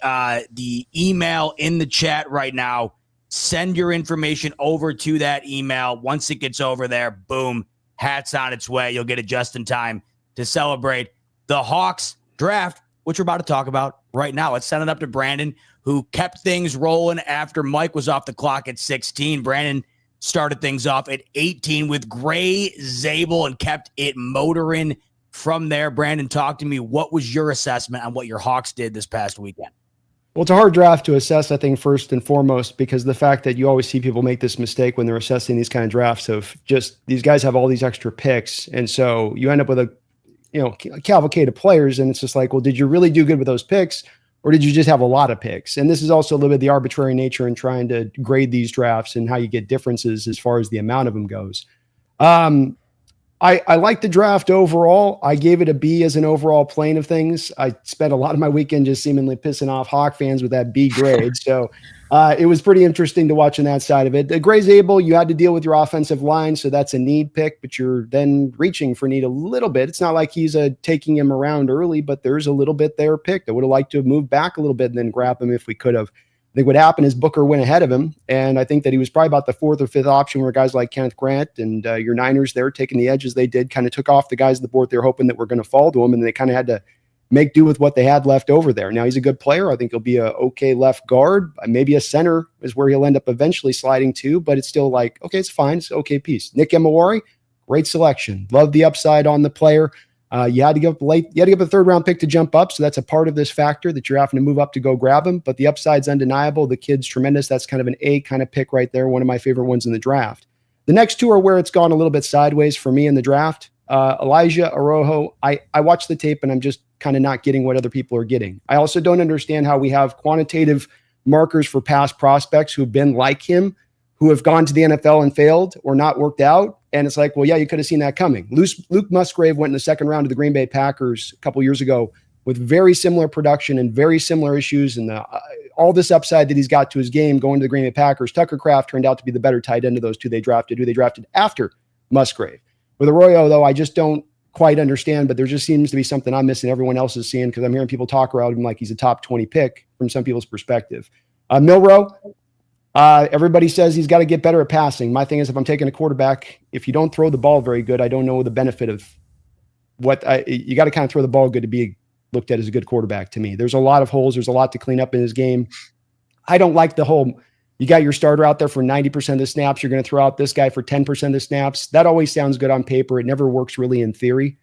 email in the chat right now. Send your information over to that email. Once it gets over there, boom, hat's on its way. You'll get it just in time to celebrate the Hawks draft, which we're about to talk about right now. Let's send it up to Brandon, who kept things rolling after Mike was off the clock at 16. Brandon started things off at 18 with Gray Zabel and kept it motoring from there. Brandon, talk to me. What was your assessment on what your Hawks did this past weekend? Well, it's a hard draft to assess, I think, first and foremost, because the fact that you always see people make this mistake when they're assessing these kind of drafts of just these guys have all these extra picks. And so you end up with a cavalcade of players. And it's just like, well, did you really do good with those picks? Or did you just have a lot of picks? And this is also a little bit the arbitrary nature in trying to grade these drafts and how you get differences as far as the amount of them goes. I like the draft overall. I gave it a B as an overall plane of things. I spent a lot of my weekend just seemingly pissing off Hawk fans with that B grade. So it was pretty interesting to watch on that side of it. The Gray Zabel, you had to deal with your offensive line, so that's a need pick, but you're then reaching for need a little bit. It's not like he's taking him around early, but there's a little bit there picked. I would have liked to have moved back a little bit and then grab him if we could have. I think what happened is Booker went ahead of him, and I think that he was probably about the 4th or 5th option where guys like Kenneth Grant and your Niners there taking the edges they did kind of took off the guys on the board they're hoping that were going to fall to him, and they kind of had to make do with what they had left over there. Now, he's a good player. I think he'll be a okay left guard. Maybe a center is where he'll end up eventually sliding to, but it's still like, okay, it's fine. It's an okay piece. Nick Emawari, great selection. Love the upside on the player. You had to give up late. You had to give a 3rd round pick to jump up. So that's a part of this factor that you're having to move up to go grab him. But the upside's undeniable. The kid's tremendous. That's kind of an A kind of pick right there. One of my favorite ones in the draft. The next two are where it's gone a little bit sideways for me in the draft. Elijah Arojo, I watched the tape and I'm just kind of not getting what other people are getting. I also don't understand how we have quantitative markers for past prospects who've been like him, who have gone to the NFL and failed or not worked out. And it's like, well, yeah, you could have seen that coming. Luke Musgrave went in the 2nd round to the Green Bay Packers a couple years ago with very similar production and very similar issues and all this upside that he's got to his game going to the Green Bay Packers. Tucker Kraft turned out to be the better tight end of those two they drafted, who they drafted after Musgrave. With Arroyo, though, I just don't quite understand, but there just seems to be something I'm missing everyone else is seeing, because I'm hearing people talk around him like he's a top 20 pick from some people's perspective. Milroe, everybody says he's got to get better at passing. My thing is, if I'm taking a quarterback, if you don't throw the ball very good, I don't know the benefit of you got to kind of throw the ball good to be looked at as a good quarterback to me. There's a lot of holes. There's a lot to clean up in his game. I don't like the whole, you got your starter out there for 90% of the snaps, you're going to throw out this guy for 10% of the snaps. That always sounds good on paper. It never works really in theory.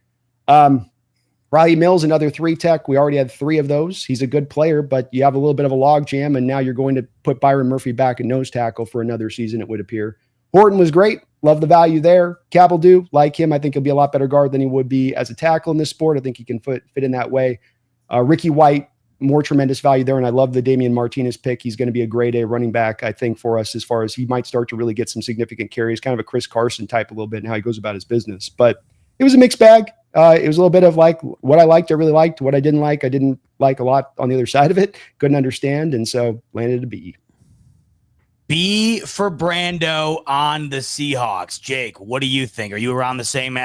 Riley Mills, another 3-tech. We already had 3 of those. He's a good player, but you have a little bit of a log jam, and now you're going to put Byron Murphy back at nose tackle for another season, it would appear. Horton was great. Love the value there. Cabell, like him. I think he'll be a lot better guard than he would be as a tackle in this sport. I think he can fit in that way. Ricky White, more tremendous value there, and I love the Damian Martinez pick. He's going to be a grade A running back, I think, for us, as far as he might start to really get some significant carries, kind of a Chris Carson type a little bit in how he goes about his business. But it was a mixed bag. It was a little bit of like what I liked, I really liked. What I didn't like a lot on the other side of it. Couldn't understand, and so landed a B. B for Brando on the Seahawks. Jake, what do you think? Are you around the same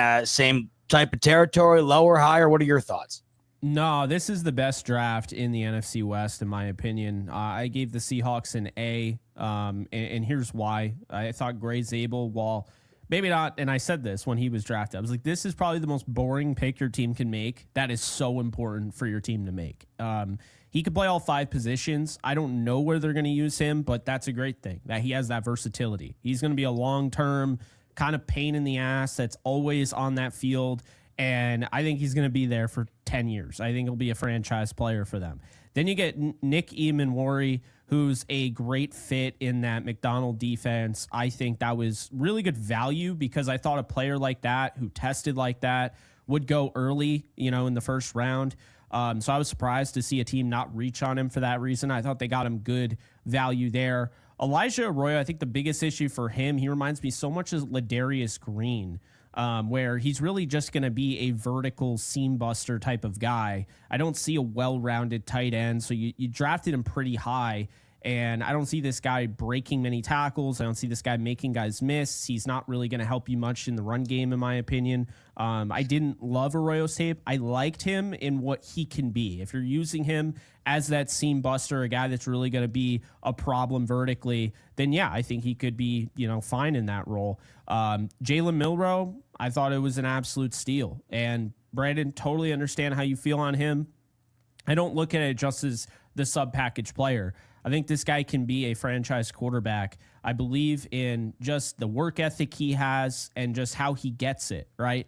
type of territory, lower, higher? What are your thoughts? No, this is the best draft in the NFC West, in my opinion. I gave the Seahawks an A, and here's why. I thought Gray Zabel, while maybe not, and I said this when he was drafted, I was like, this is probably the most boring pick your team can make. That is so important for your team to make. He could play all 5 positions. I don't know where they're going to use him, but that's a great thing, that he has that versatility. He's going to be a long-term kind of pain in the ass that's always on that field. And I think he's going to be there for 10 years. I think he'll be a franchise player for them. Then you get Nick Eamon-Worry, who's a great fit in that McDonald defense. I think that was really good value, because I thought a player like that, who tested like that, would go early, in the first round. So I was surprised to see a team not reach on him for that reason. I thought they got him good value there. Elijah Arroyo, I think the biggest issue for him, he reminds me so much of Ladarius Green, where he's really just going to be a vertical seam buster type of guy. I don't see a well-rounded tight end, so you drafted him pretty high, and I don't see this guy breaking many tackles. I don't see this guy making guys miss. He's not really going to help you much in the run game, in my opinion. I didn't love Arroyo's tape. I liked him in what he can be. If you're using him as that seam buster, a guy that's really going to be a problem vertically, then yeah, I think he could be, fine in that role. Jalen Milroe, I thought it was an absolute steal. And Brandon, totally understand how you feel on him. I don't look at it just as the sub-package player. I think this guy can be a franchise quarterback. I believe in just the work ethic he has and just how he gets it, right?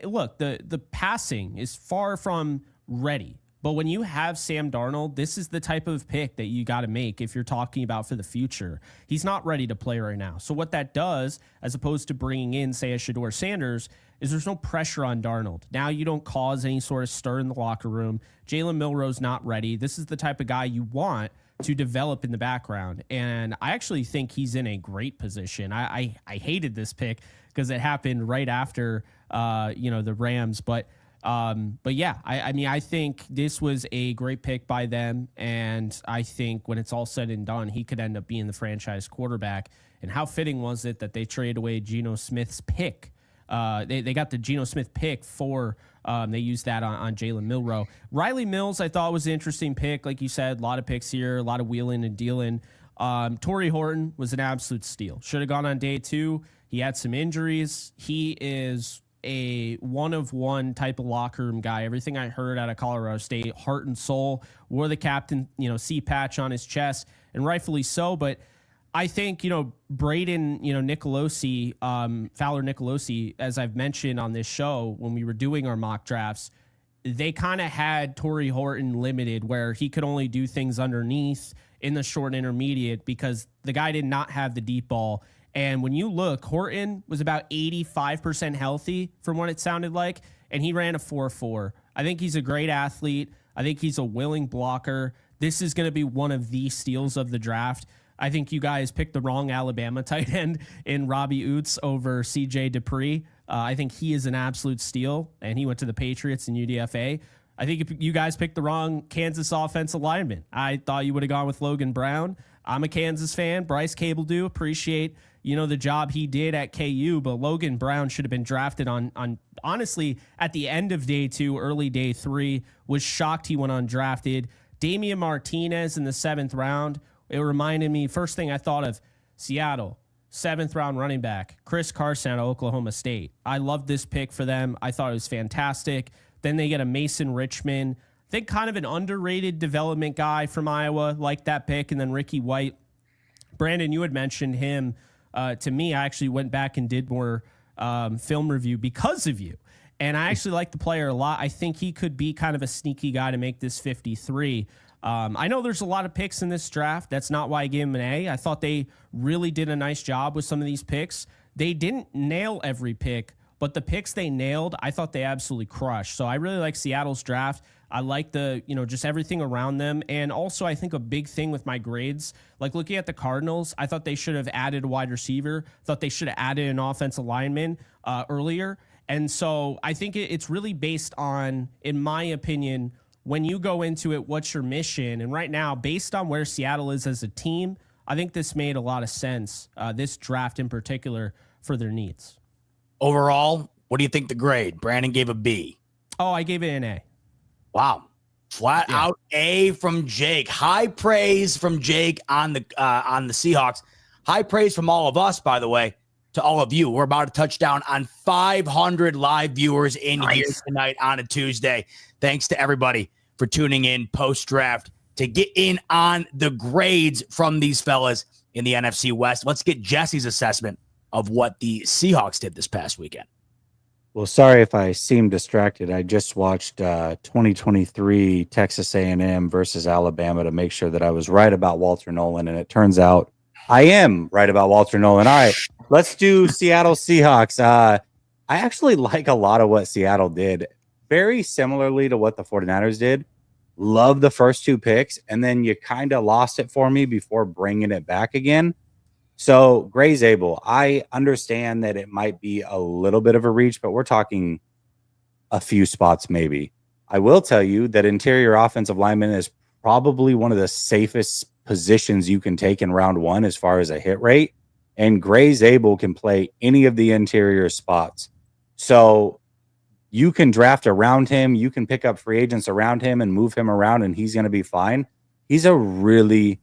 Look, the passing is far from ready. But when you have Sam Darnold, this is the type of pick that you got to make if you're talking about for the future. He's not ready to play right now. So what that does, as opposed to bringing in, say, a Shedeur Sanders, is there's no pressure on Darnold. Now you don't cause any sort of stir in the locker room. Jalen Milroe's not ready. This is the type of guy you want to develop in the background. And I actually think he's in a great position. I hated this pick because it happened right after, the Rams. But yeah, I think this was a great pick by them. And I think when it's all said and done, he could end up being the franchise quarterback. And how fitting was it that they traded away Geno Smith's pick? They got the Geno Smith pick for, they used that on Jalen Milroe. Riley Mills, I thought was an interesting pick. Like you said, a lot of picks here, a lot of wheeling and dealing. Torrey Horton was an absolute steal. Should have gone on day 2. He had some injuries. He is a one-of-one type of locker room guy. Everything I heard out of Colorado State, heart and soul, wore the captain, C patch on his chest, and rightfully so. But I think, Braden, Nicolosi, Fowler Nicolosi, as I've mentioned on this show when we were doing our mock drafts, they kind of had Torrey Horton limited where he could only do things underneath in the short intermediate because the guy did not have the deep ball. And when you look, Horton was about 85% healthy from what it sounded like, and he ran a 4.4. I think he's a great athlete. I think he's a willing blocker. This is going to be one of the steals of the draft. I think you guys picked the wrong Alabama tight end in Robbie Oots over C.J. Dupree. I think he is an absolute steal, and he went to the Patriots and UDFA. I think you guys picked the wrong Kansas offensive lineman. I thought you would have gone with Logan Brown. I'm a Kansas fan. Bryce Cable do appreciate, the job he did at KU, but Logan Brown should have been drafted on honestly at the end of day 2, early day 3. Was shocked he went undrafted. Damian Martinez in the 7th round. It reminded me, first thing I thought of, Seattle, 7th round running back, Chris Carson out of Oklahoma State. I loved this pick for them. I thought it was fantastic. Then they get a Mason Richmond. I think kind of an underrated development guy from Iowa, like that pick. And then Ricky White. Brandon, you had mentioned him to me. I actually went back and did more film review because of you. And I actually like the player a lot. I think he could be kind of a sneaky guy to make this 53. I know there's a lot of picks in this draft. That's not why I gave him an A. I thought they really did a nice job with some of these picks. They didn't nail every pick, but the picks they nailed, I thought they absolutely crushed. So I really like Seattle's draft. I like the, just everything around them. And also I think a big thing with my grades, like looking at the Cardinals, I thought they should have added a wide receiver. Thought they should have added an offensive lineman earlier. And so I think it's really based on, in my opinion, when you go into it, what's your mission? And right now, based on where Seattle is as a team, I think this made a lot of sense, this draft in particular, for their needs. Overall, what do you think the grade? Brandon gave a B. Oh, I gave it an A. Wow. Flat out A from Jake. High praise from Jake on the Seahawks. High praise from all of us, by the way, to all of you. We're about to touch down on 500 live viewers in here tonight on a Tuesday. Thanks to everybody for tuning in post-draft to get in on the grades from these fellas in the NFC West. Let's get Jesse's assessment of what the Seahawks did this past weekend. Well, sorry if I seem distracted. I just watched 2023 Texas A&M versus Alabama to make sure that I was right about Walter Nolan, and it turns out I am right about Walter Nolan. All right, let's do Seattle Seahawks. I actually like a lot of what Seattle did, very similarly to what the 49ers did. Love the first 2 picks, and then you kind of lost it for me before bringing it back again. So Gray Zabel, I understand that it might be a little bit of a reach, but we're talking a few spots maybe. I will tell you that interior offensive lineman is probably one of the safest positions you can take in round 1 as far as a hit rate. And Gray Zabel can play any of the interior spots. So you can draft around him. You can pick up free agents around him and move him around, and he's going to be fine. He's a really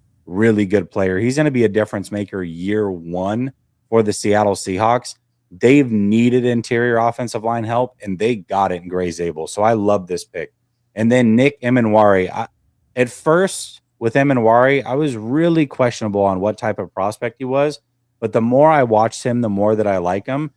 good player. He's going to be a difference maker year 1 for the Seattle Seahawks. They've needed interior offensive line help, and they got it in Gray Zabel. So I love this pick. And then Nick Emenwari. At first, with Emenwari, I was really questionable on what type of prospect he was. But the more I watched him, the more that I like him.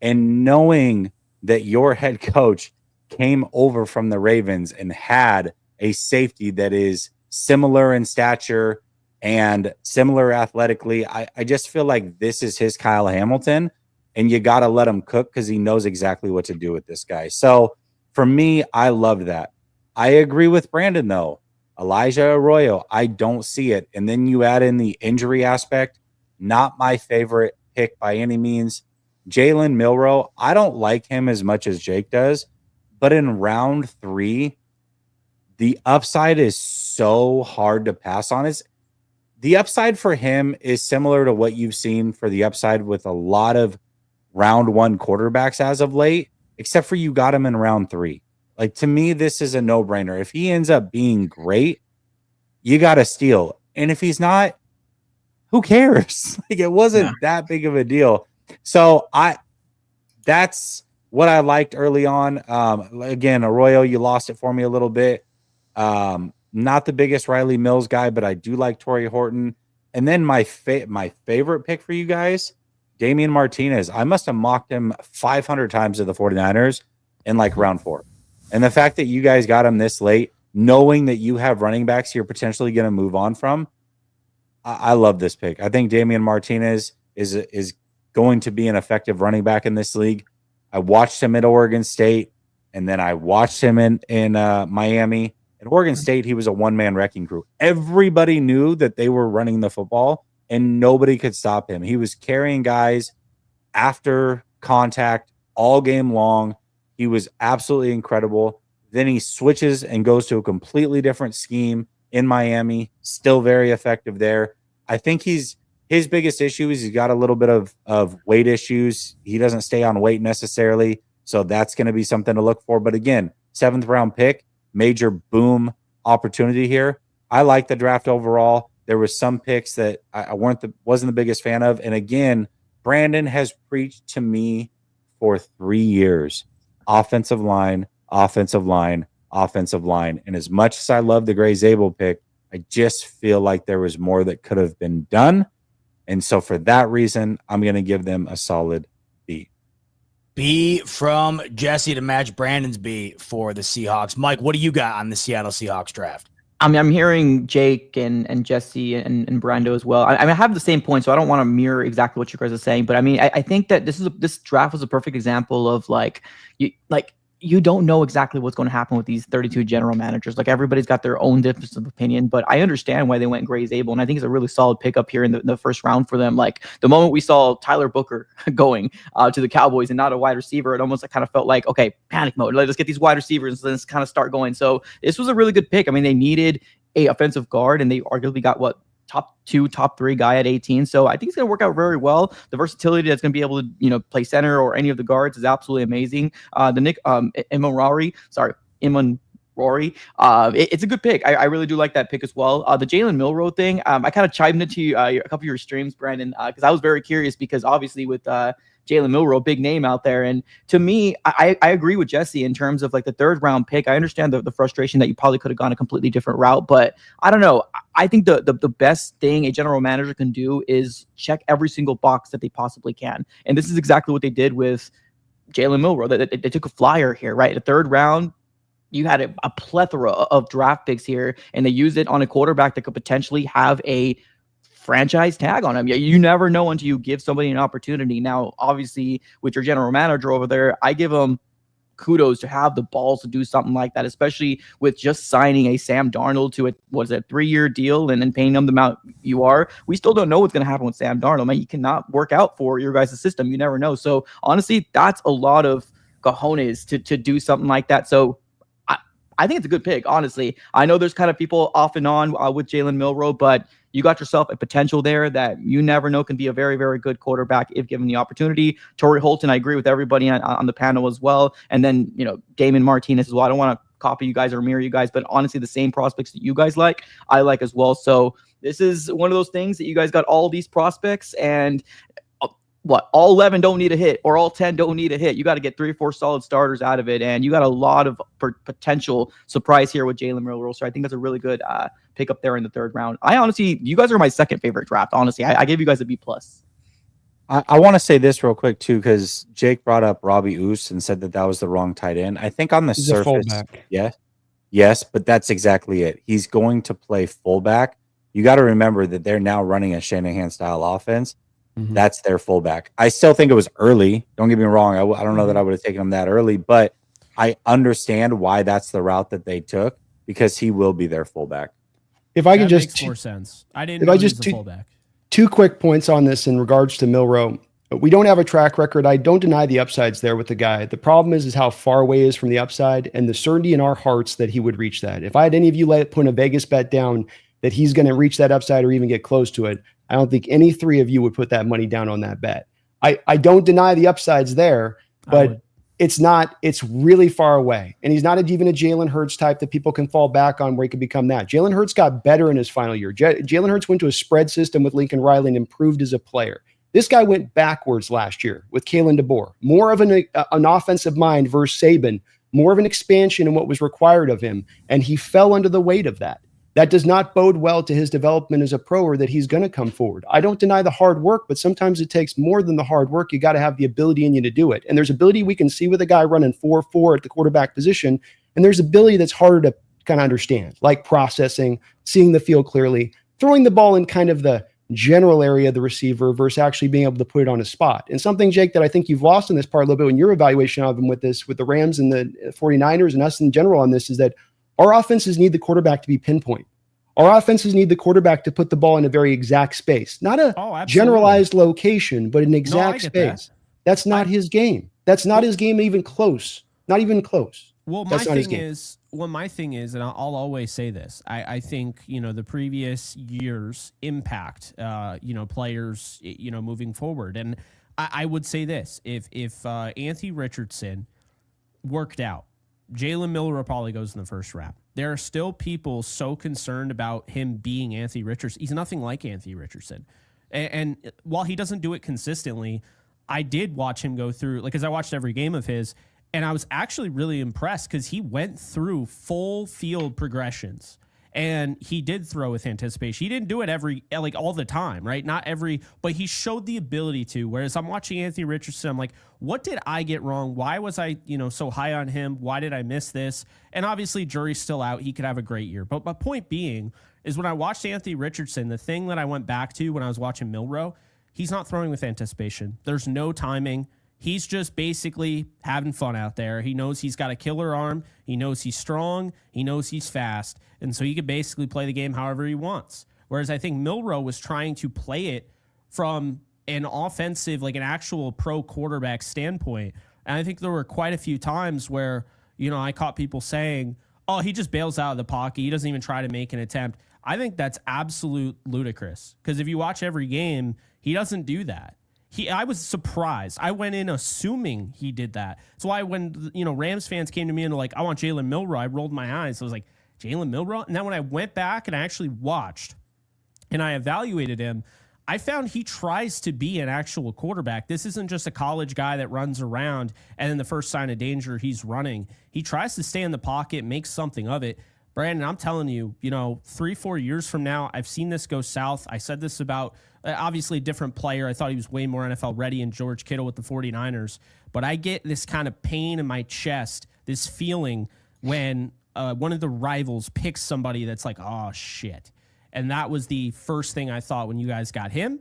And knowing that your head coach came over from the Ravens and had a safety that is similar in stature and similar athletically, I just feel like this is his Kyle Hamilton, and you got to let him cook because he knows exactly what to do with this guy. So for me, I love that. I agree with Brandon, though. Elijah Arroyo, I don't see it. And then you add in the injury aspect, not my favorite pick by any means. Jalen Milroe, I don't like him as much as Jake does, but in round 3, the upside is so hard to pass on. The upside for him is similar to what you've seen for the upside with a lot of round 1 quarterbacks as of late, except for you got him in round 3. Like, to me, this is a no-brainer. If he ends up being great, you got to steal. And if he's not, who cares? Like, it wasn't that big of a deal. So that's what I liked early on. Again, Arroyo, you lost it for me a little bit. Not the biggest Riley Mills guy, but I do like Torrey Horton. And then my favorite pick for you guys, Damian Martinez. I must have mocked him 500 times to the 49ers in like round 4. And the fact that you guys got him this late, knowing that you have running backs you're potentially going to move on from, I love this pick. I think Damian Martinez is going to be an effective running back in this league. I watched him at Oregon State, and then I watched him in Miami. At Oregon State, he was a one-man wrecking crew. Everybody knew that they were running the football, and nobody could stop him. He was carrying guys after contact all game long. He was absolutely incredible. Then he switches and goes to a completely different scheme in Miami. Still very effective there. I think his biggest issue is he's got a little bit of weight issues. He doesn't stay on weight necessarily. So that's going to be something to look for. But again, 7th round pick, major boom opportunity here. I like the draft overall. There was some picks that I wasn't the biggest fan of. And again, Brandon has preached to me for 3 years, offensive line, offensive line, offensive line. And as much as I love the Gray Zabel pick, I just feel like there was more that could have been done. And so for that reason, I'm going to give them a solid B. B from Jesse to match Brandon's B for the Seahawks. Mike, what do you got on the Seattle Seahawks draft? I mean, I'm hearing Jake and Jesse and Brando as well. I mean, I have the same point, so I don't want to mirror exactly what you guys are saying. But I mean, I think that this draft was a perfect example of you don't know exactly what's going to happen with these 32 general managers. Like, everybody's got their own difference of opinion, but I understand why they went Gray Zabel, and I think it's a really solid pickup here in the first round for them. Like, the moment we saw Tyler Booker going to the Cowboys and not a wide receiver, it almost kind of felt like, okay, panic mode. Let's get these wide receivers and let's kind of start going. So this was a really good pick. I mean, they needed a offensive guard, and they arguably got top 2, top 3 guy at 18. So I think it's going to work out very well. The versatility that's going to be able to, play center or any of the guards is absolutely amazing. Imon Rory. It's a good pick. I really do like that pick as well. The Jalen Milroe thing, I kind of chimed into a couple of your streams, Brandon, because I was very curious because obviously with Jalen Milroe, big name out there. And to me, I agree with Jesse in terms of like the 3rd round pick. I understand the frustration that you probably could have gone a completely different route, but I don't know. I think the best thing a general manager can do is check every single box that they possibly can. And this is exactly what they did with Jalen Milroe. They took a flyer here, right? The 3rd round, you had a plethora of draft picks here, and they used it on a quarterback that could potentially have a franchise tag on him. You never know until you give somebody an opportunity. Now, obviously, with your general manager over there, I give him kudos to have the balls to do something like that, especially with just signing a Sam Darnold to a 3-year deal and then paying him the amount you are. We still don't know what's going to happen with Sam Darnold. Man, he cannot work out for your guys' system. You never know. So honestly, that's a lot of cojones to do something like that. So I think it's a good pick, honestly. I know there's kind of people off and on with Jalen Milroe, but you got yourself a potential there that you never know can be a very, very good quarterback if given the opportunity. Torrey Holton, I agree with everybody on the panel as well. And then, Damon Martinez as well. I don't want to copy you guys or mirror you guys, but honestly, the same prospects that you guys like, I like as well. So this is one of those things that you guys got all these prospects, and all 11 don't need a hit, or all 10 don't need a hit. You got to get 3 or 4 solid starters out of it, and you got a lot of potential surprise here with Jalen Milroe. So I think that's a really good pick up there in the 3rd round. You guys are my 2nd favorite draft, honestly. I gave you guys a B+. I want to say this real quick too, because Jake brought up Robbie Oust and said that was the wrong tight end. I think on the surface, yes, but that's exactly it. He's going to play fullback. You got to remember that they're now running a Shanahan style offense. Mm-hmm. That's their fullback. I still think it was early. Don't get me wrong. I don't know that I would have taken him that early, but I understand why that's the route that they took, because he will be their fullback. If I could just makes more sense. I didn't know he was a fullback. 2 quick points on this in regards to Milroe. We don't have a track record. I don't deny the upsides there with the guy. The problem is how far away he is from the upside, and the certainty in our hearts that he would reach that. If I had any of you put a Vegas bet down that he's going to reach that upside or even get close to it, I don't think any 3 of you would put that money down on that bet. I don't deny the upsides there, but it's really far away. And he's not even a Jalen Hurts type that people can fall back on where he could become that. Jalen Hurts got better in his final year. Jalen Hurts went to a spread system with Lincoln Riley and improved as a player. This guy went backwards last year with Kalen DeBoer. More of an offensive mind versus Saban, more of an expansion in what was required of him. And he fell under the weight of that. That does not bode well to his development as a pro, or that he's going to come forward. I don't deny the hard work, but sometimes it takes more than the hard work. You got to have the ability in you to do it. And there's ability we can see with a guy running 4.4 at the quarterback position. And there's ability that's harder to kind of understand, like processing, seeing the field clearly, throwing the ball in kind of the general area of the receiver versus actually being able to put it on a spot. And something, Jake, that I think you've lost in this part a little bit in your evaluation of him with the Rams and the 49ers and us in general on this, is that our offenses need the quarterback to be pinpoint. Our offenses need the quarterback to put the ball in a very exact space, not a generalized location, but an exact space. That's not his game. That's not his game, even close. Not even close. Well, my thing is, and I'll always say this. I think, the previous years impact, players, moving forward. And I would say this, if Anthony Richardson worked out, Jalen Milroe probably goes in the first round. There are still people so concerned about him being Anthony Richardson. He's nothing like Anthony Richardson. And while he doesn't do it consistently, I did watch him go through, because I watched every game of his, and I was actually really impressed because he went through full field progressions and he did throw with anticipation. He didn't do it all the time, right? But he showed the ability to. Whereas I'm watching Anthony Richardson, I'm like, what did I get wrong? Why was I, so high on him? Why did I miss this? And obviously, jury's still out. He could have a great year. But my point being is when I watched Anthony Richardson, the thing that I went back to when I was watching Milroe, he's not throwing with anticipation. There's no timing. He's just basically having fun out there. He knows he's got a killer arm. He knows he's strong. He knows he's fast. And so he could basically play the game however he wants. Whereas I think Milroe was trying to play it from an offensive, an actual pro quarterback standpoint. And I think there were quite a few times where, I caught people saying, oh, he just bails out of the pocket. He doesn't even try to make an attempt. I think that's absolute ludicrous. Because if you watch every game, he doesn't do that. I was surprised. I went in assuming he did that. That's why when, Rams fans came to me and were like, I want Jalen Milroe, I rolled my eyes. I was like, Jalen Milroe? And then when I went back and I actually watched and I evaluated him, I found he tries to be an actual quarterback. This isn't just a college guy that runs around and then the first sign of danger, he's running. He tries to stay in the pocket, make something of it. Brandon, I'm telling you, 3-4 years from now, I've seen this go south. I said this about obviously a different player. I thought he was way more NFL ready in George Kittle with the 49ers. But I get this kind of pain in my chest, this feeling when one of the rivals picks somebody that's like, oh, shit. And that was the first thing I thought when you guys got him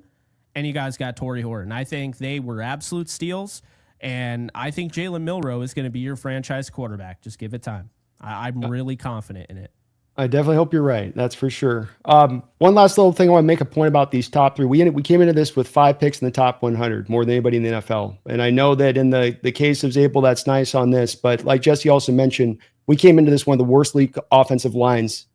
and you guys got Torrey Horton. I think they were absolute steals. And I think Jalen Milroe is going to be your franchise quarterback. Just give it time. I'm really confident in it. I definitely hope you're right. That's for sure. One last little thing I want to make a point about these top three. We came into this with 5 picks in the top 100, more than anybody in the NFL. And I know that in the case of Zabel, that's nice on this. But like Jesse also mentioned, we came into this one of the worst league offensive lines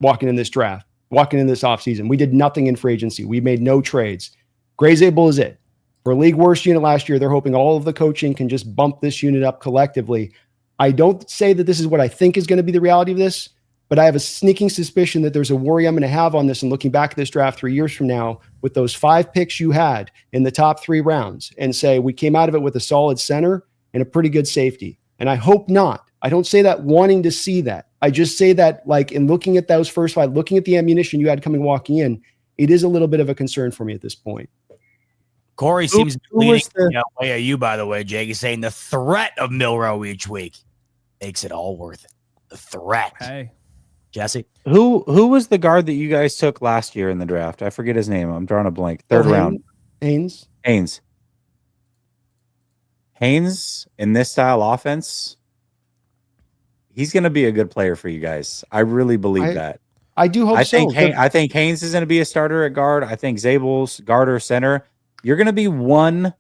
walking in this draft, walking in this offseason. We did nothing in free agency. We made no trades. Gray Zabel is it. For a league worst unit last year, they're hoping all of the coaching can just bump this unit up collectively. I don't say that this is what I think is going to be the reality of this, but I have a sneaking suspicion that there's a worry I'm going to have on this and looking back at this draft 3 years from now with those 5 picks you had in the top 3 rounds and say, we came out of it with a solid center and a pretty good safety. And I hope not. I don't say that wanting to see that. I just say that in looking at those first 5, looking at the ammunition you had walking in, it is a little bit of a concern for me at this point. Corey seems to be leaning the way at you, by the way, Jake. He's saying the threat of Milroe each week makes it all worth it. The threat. Hey, Jesse, who was the guard that you guys took last year in the draft? I forget his name. I'm drawing a blank. Third round. Haynes in this style offense, he's going to be a good player for you guys. I really believe that. I do hope so. I think Haynes is going to be a starter at guard. I think Zabel's guard or center. You're going to be one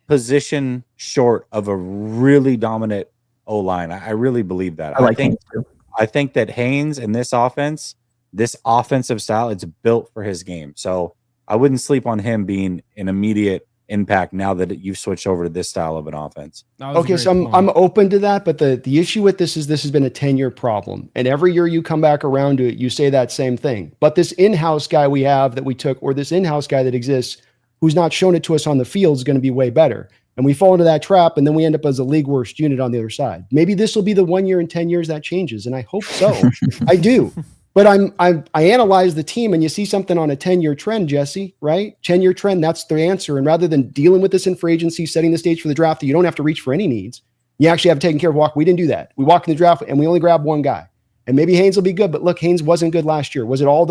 position short of a really dominant O-line. I really believe that. I think that Haynes in this offense, this offensive style, it's built for his game. So I wouldn't sleep on him being an immediate impact now that you've switched over to this style of an offense. Okay, so I'm open to that, but the issue with this is this has been a 10-year problem. And every year you come back around to it, you say that same thing. But this in-house guy we have that we took, or this in-house guy that exists, who's not shown it to us on the field, is going to be way better. And we fall into that trap, and then we end up as a league worst unit on the other side. Maybe this will be the 1 year in 10 years that changes, and I hope so. I do. But I analyze the team, and you see something on a 10-year trend, Jesse, right? 10-year trend, that's the answer. And rather than dealing with this in free agency, setting the stage for the draft that you don't have to reach for any needs, you actually have taken care of walk. We didn't do that. We walked in the draft, and we only grabbed one guy. And maybe Haynes will be good, but look, Haynes wasn't good last year. Was it all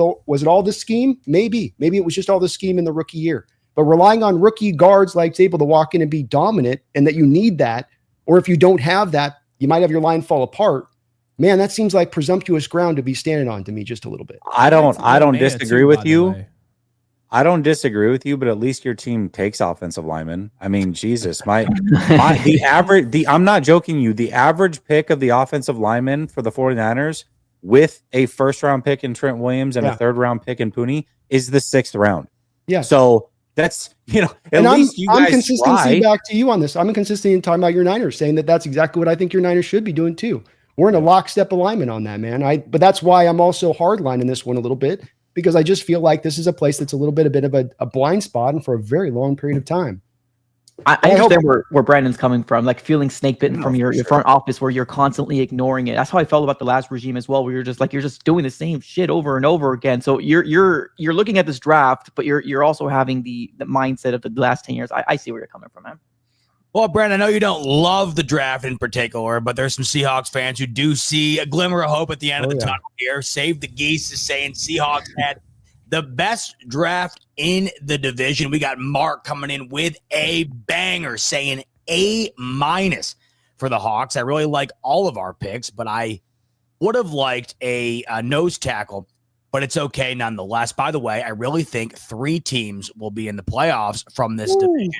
the scheme? Maybe. Maybe it was just all the scheme in the rookie year. But relying on rookie guards like Zabel to walk in and be dominant, and that you need that, or if you don't have that, you might have your line fall apart. Man, that seems like presumptuous ground to be standing on to me just a little bit. I don't disagree with you. I don't disagree with you, but at least your team takes offensive linemen. I mean, Jesus, the average, I'm not joking you, the average pick of the offensive lineman for the 49ers with a first round pick in Trent Williams and a third round pick in Pooney is the 6th round. Yeah. So that's, at least you guys I'm consistency try. back to you on this. I'm consistent in talking about your Niners, saying that that's exactly what I think your Niners should be doing too. We're in a lockstep alignment on that, man. But that's why I'm also hardlining this one a little bit, because I just feel like this is a place that's a bit of a blind spot and for a very long period of time. I understand where Brandon's coming from, like feeling snake bitten from your front office where you're constantly ignoring it. That's how I felt about the last regime as well, where you're just doing the same shit over and over again. So you're looking at this draft, but you're also having the mindset of the last 10 years. I see where you're coming from, man. Well, Brandon, I know you don't love the draft in particular, but there's some Seahawks fans who do see a glimmer of hope at the end of the tunnel here. Save the Geese is saying Seahawks had the best draft in the division. We got Mark coming in with a banger saying A- for the Hawks. I really like all of our picks, but I would have liked a nose tackle, but it's okay nonetheless. By the way, I really think 3 teams will be in the playoffs from this division.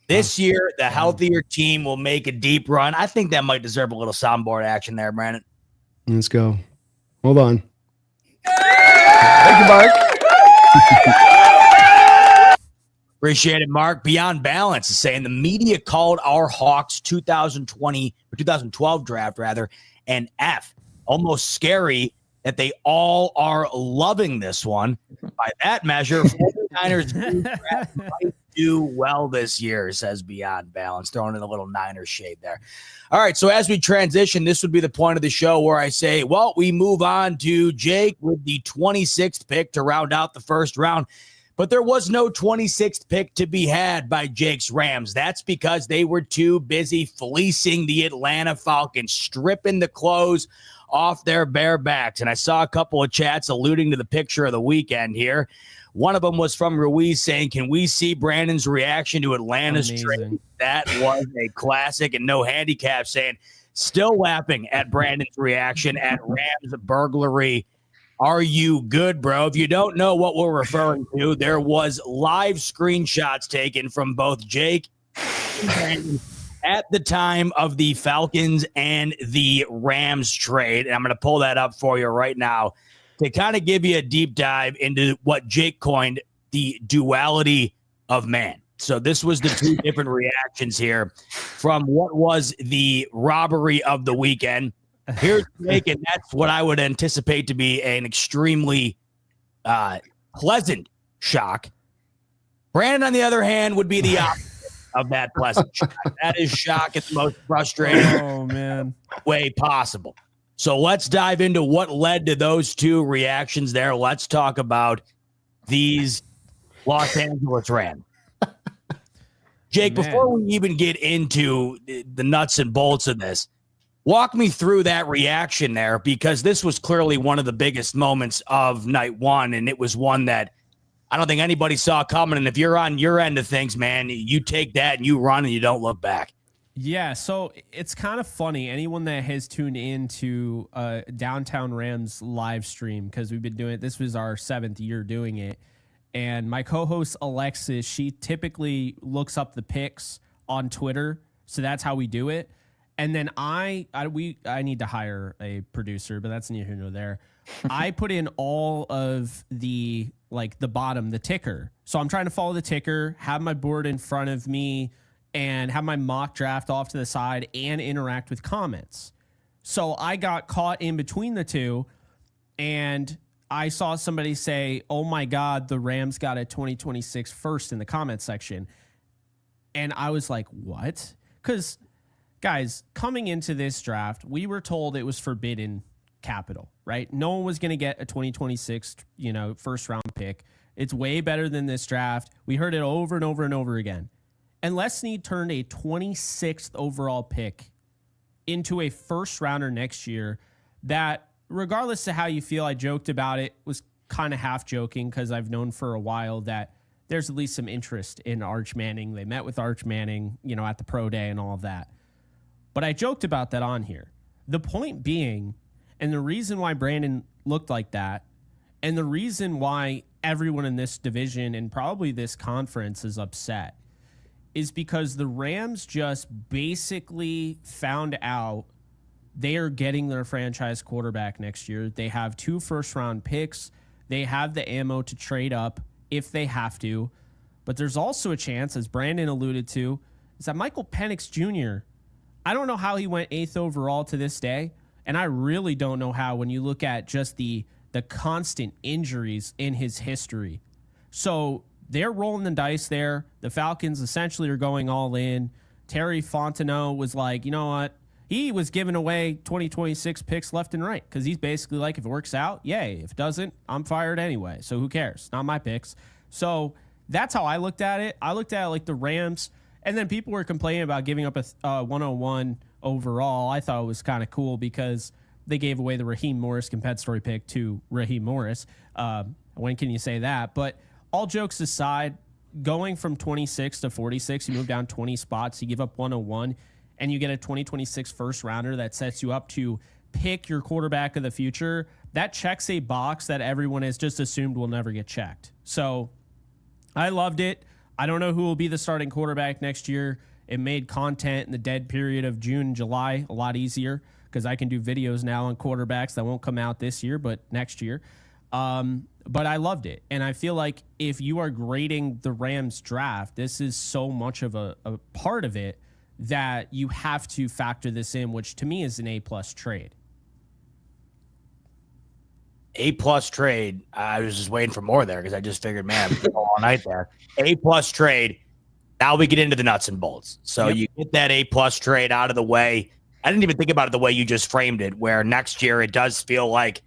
This year, the healthier team will make a deep run. I think that might deserve a little soundboard action there, Brandon. Let's go. Hold on. Thank you, Mark. Appreciate it, Mark. Beyond Balance is saying the media called our Hawks 2012 draft an F. Almost scary that they all are loving this one. By that measure, 49ers might do well this year, says Beyond Balance, throwing in a little Niners shade there. All right, so as we transition, this would be the point of the show where I say, well, we move on to Jake with the 26th pick to round out the first round. But there was no 26th pick to be had by Jake's Rams. That's because they were too busy fleecing the Atlanta Falcons, stripping the clothes off their bare backs. And I saw a couple of chats alluding to the picture of the weekend here. One of them was from Ruiz saying, can we see Brandon's reaction to Atlanta's trade? That was a classic. And No Handicap saying, still laughing at Brandon's reaction at Rams burglary. Are you good, bro? If you don't know what we're referring to, there was live screenshots taken from both Jake and Brandon at the time of the Falcons and the Rams trade. And I'm going to pull that up for you right now to kind of give you a deep dive into what Jake coined the duality of man. So this was the 2 different reactions here from what was the robbery of the weekend. Here's Jake, and that's what I would anticipate to be an extremely pleasant shock. Brandon, on the other hand, would be the opposite of that pleasant shock. That is shock in the most frustrating way possible. So let's dive into what led to those 2 reactions there. Let's talk about these Los Angeles Rams. Jake, before we even get into the nuts and bolts of this, walk me through that reaction there, because this was clearly one of the biggest moments of night one, and it was one that I don't think anybody saw coming. And if you're on your end of things, man, you take that and you run and you don't look back. Yeah, so it's kind of funny. Anyone that has tuned into Downtown Rams live stream, because we've been doing it, this was our 7th year doing it. And my co-host Alexis, she typically looks up the picks on Twitter. So that's how we do it. And then I need to hire a producer, but that's neither here nor there. I put in all of the bottom, the ticker. So I'm trying to follow the ticker, have my board in front of me, and have my mock draft off to the side and interact with comments. So I got caught in between the 2, and I saw somebody say, oh my God, the Rams got a 2026 first in the comment section. And I was like, what? Because guys, coming into this draft, we were told it was forbidden capital, right? No one was going to get a 2026, first round pick. It's way better than this draft. We heard it over and over and over again. And Les Snead turned a 26th overall pick into a first rounder next year that, regardless of how you feel, I joked about it, was kind of half joking because I've known for a while that there's at least some interest in Arch Manning. They met with Arch Manning, at the pro day and all of that. But I joked about that on here. The point being, and the reason why Brandon looked like that, and the reason why everyone in this division and probably this conference is upset is because the Rams just basically found out they are getting their franchise quarterback next year. They have 2 first-round picks. They have the ammo to trade up if they have to. But there's also a chance, as Brandon alluded to, is that Michael Penix Jr., I don't know how he went 8th overall to this day, and I really don't know how when you look at just the constant injuries in his history. So they're rolling the dice there. The Falcons essentially are going all in. Terry Fontenot was like, you know what? He was giving away 2026 picks left and right because he's basically like, if it works out, yay. If it doesn't, I'm fired anyway. So who cares? Not my picks. So that's how I looked at it. I looked at it like the Rams. And then people were complaining about giving up a 101 overall. I thought it was kind of cool because they gave away the Raheem Morris compensatory pick to Raheem Morris. When can you say that? But all jokes aside, going from 26 to 46, you move down 20 spots, you give up 101, and you get a 2026 first rounder that sets you up to pick your quarterback of the future. That checks a box that everyone has just assumed will never get checked. So I loved it. I don't know who will be the starting quarterback next year. It made content in the dead period of June and July a lot easier because I can do videos now on quarterbacks that won't come out this year, but next year. But I loved it. And I feel like if you are grading the Rams draft, this is so much of a part of it that you have to factor this in, which to me is an A-plus trade. A-plus trade. I was just waiting for more there because I just figured, man, we could go all night there. A-plus trade. Now we get into the nuts and bolts. So you get that A-plus trade out of the way. I didn't even think about it the way you just framed it, where next year it does feel like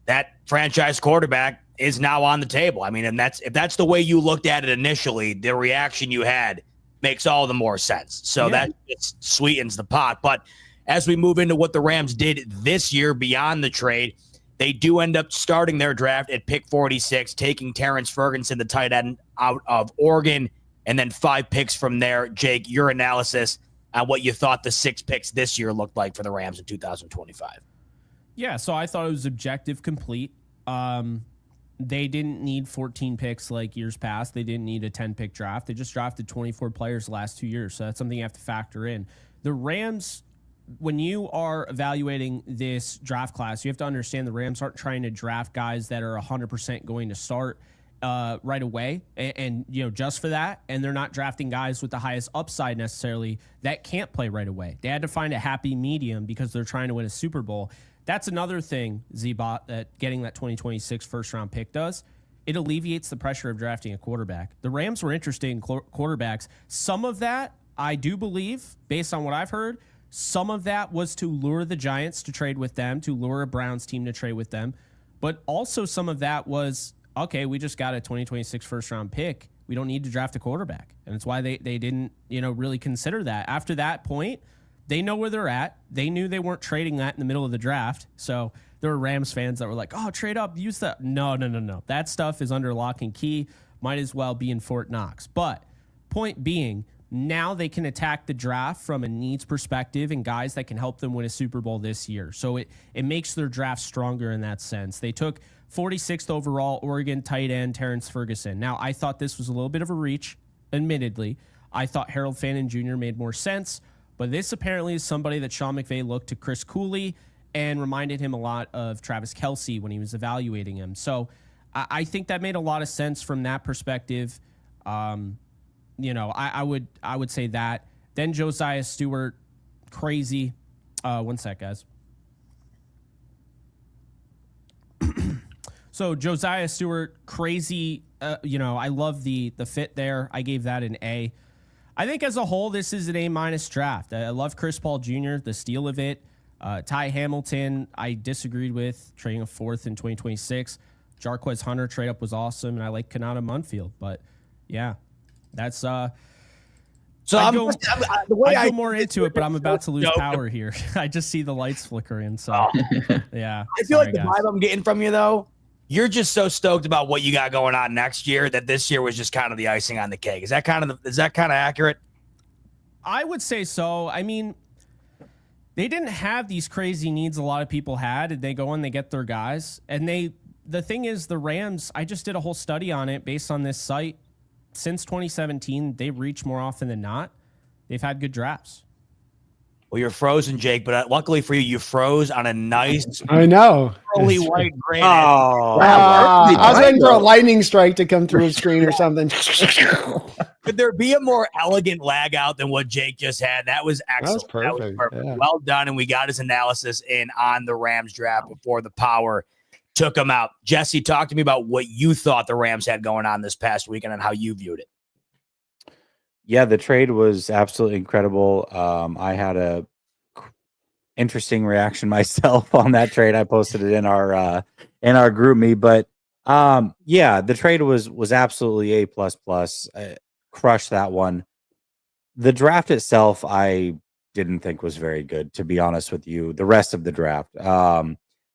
that franchise quarterback is now on the table. I mean, and if that's the way you looked at it initially, the reaction you had makes all the more sense. So that just sweetens the pot. But as we move into what the Rams did this year beyond the trade, they do end up starting their draft at pick 46, taking Terrence Ferguson, the tight end, out of Oregon, and then 5 picks from there. Jake, your analysis on what you thought the 6 picks this year looked like for the Rams in 2025. Yeah, so I thought it was objective complete. They didn't need 14 picks like years past. They didn't need a 10-pick draft. They just drafted 24 players the last 2 years, so that's something you have to factor in. The Rams, when you are evaluating this draft class, you have to understand the Rams aren't trying to draft guys that are 100% going to start right away and just for that, and they're not drafting guys with the highest upside necessarily that can't play right away. They had to find a happy medium because they're trying to win a Super Bowl. That's another thing, Z-Bot, that getting that 2026 first-round pick does. It alleviates the pressure of drafting a quarterback. The Rams were interested in quarterbacks. Some of that, I do believe, based on what I've heard, some of that was to lure the Giants to trade with them, to lure a Browns team to trade with them. But also some of that was, okay, we just got a 2026 first-round pick. We don't need to draft a quarterback. And it's why they didn't really consider that. After that point, they know where they're at. They knew they weren't trading that in the middle of the draft. So there were Rams fans that were like, oh, trade up, use that. No. That stuff is under lock and key. Might as well be in Fort Knox. But point being, now they can attack the draft from a needs perspective and guys that can help them win a Super Bowl this year. So it makes their draft stronger in that sense. They took 46th overall Oregon tight end Terrence Ferguson. Now, I thought this was a little bit of a reach, admittedly. I thought Harold Fannin Jr. made more sense. But this apparently is somebody that Sean McVay looked to Chris Cooley and reminded him a lot of Travis Kelce when he was evaluating him. So I think that made a lot of sense from that perspective. I would say that. Then Josiah Stewart, crazy. One sec, guys. So Josiah Stewart, crazy. I love the fit there. I gave that an A. I think as a whole, this is an A- draft. I love Chris Paul Jr., the steal of it. Ty Hamilton, I disagreed with, trading a 4th in 2026. Jarquez Hunter trade-up was awesome, and I like Kanata Munfield. But, yeah, that's... So I go more into it, but I'm about to lose power here. I just see the lights flickering, so, yeah. I feel like the vibe I'm getting from you, though, you're just so stoked about what you got going on next year that this year was just kind of the icing on the cake. Is that kind of accurate? I would say so. I mean, they didn't have these crazy needs a lot of people had, and they go and they get their guys, and they the thing is, the Rams, I just did a whole study on it based on this site. Since 2017, they've reached more often than not. They've had good drafts. Well, you're frozen, Jake, but luckily for you, you froze on a nice, I know. pearly white granite. Oh, I was waiting for a lightning strike to come through a screen or something. Could there be a more elegant lag out than what Jake just had? That was excellent. perfect, yeah. Well done, and we got his analysis in on the Rams draft before the power took him out. Jesse, talk to me about what you thought the Rams had going on this past weekend and how you viewed it. Yeah, the trade was absolutely incredible. I had a interesting reaction myself on that trade. I posted it in our group me, but yeah, the trade was absolutely A++. Crushed that one. The draft itself, I didn't think was very good, to be honest with you. The rest of the draft,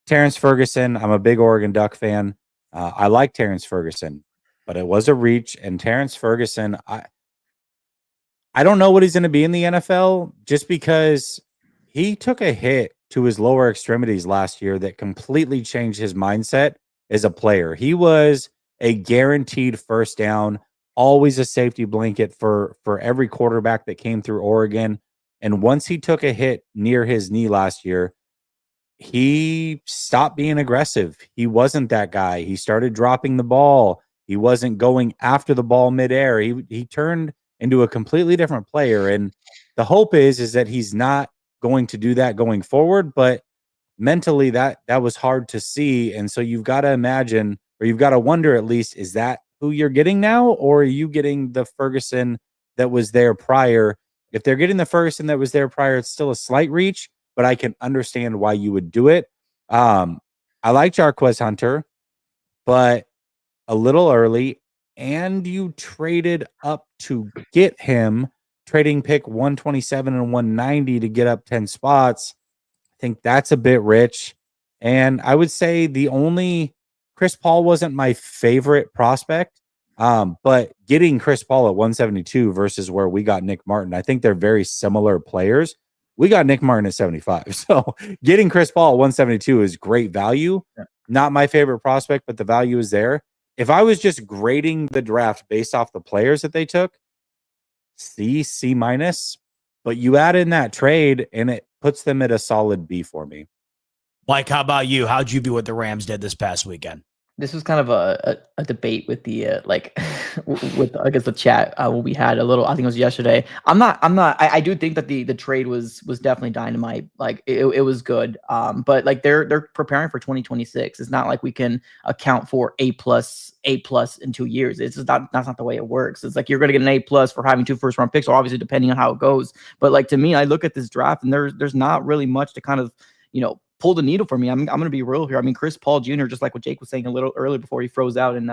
Terrence Ferguson. I'm a big Oregon Duck fan. I like Terrence Ferguson, but it was a reach. And Terrence Ferguson, I don't know what he's going to be in the NFL, just because he took a hit to his lower extremities last year that completely changed his mindset as a player. He was a guaranteed first down, always a safety blanket for every quarterback that came through Oregon. And once he took a hit near his knee last year, he stopped being aggressive. He wasn't that guy. He started dropping the ball. He wasn't going after the ball midair. He turned into a completely different player. And the hope is that he's not going to do that going forward, but mentally that was hard to see. And so you've got to imagine, or you've got to wonder at least, is that who you're getting now, or are you getting the Ferguson that was there prior? If they're getting the Ferguson that was there prior, it's still a slight reach, but I can understand why you would do it. I like Jarquez Hunter, but a little early, and you traded up to get him, trading pick 127 and 190 to get up 10 spots. I think that's a bit rich. And I would say Chris Paul wasn't my favorite prospect, but getting Chris Paul at 172 versus where we got Nick Martin, I think they're very similar players. We got Nick Martin at 75. So getting Chris Paul at 172 is great value. Yeah. Not my favorite prospect, but the value is there. If I was just grading the draft based off the players that they took, C minus, but you add in that trade and it puts them at a solid B for me. Mike, how about you? How'd you view what the Rams did this past weekend? This was kind of a debate with the with I guess the chat we had a little. I think it was yesterday. I do think that the trade was definitely dynamite. Like it was good. But like they're preparing for 2026. It's not like we can account for A+ in 2 years. It's just that's not the way it works. It's like you're going to get an A+ for having 2 first-round picks, or obviously depending on how it goes. But like to me, I look at this draft and there's not really much to kind of pull the needle for me. I'm going to be real here. I mean, Chris Paul Jr., just like what Jake was saying a little earlier before he froze out and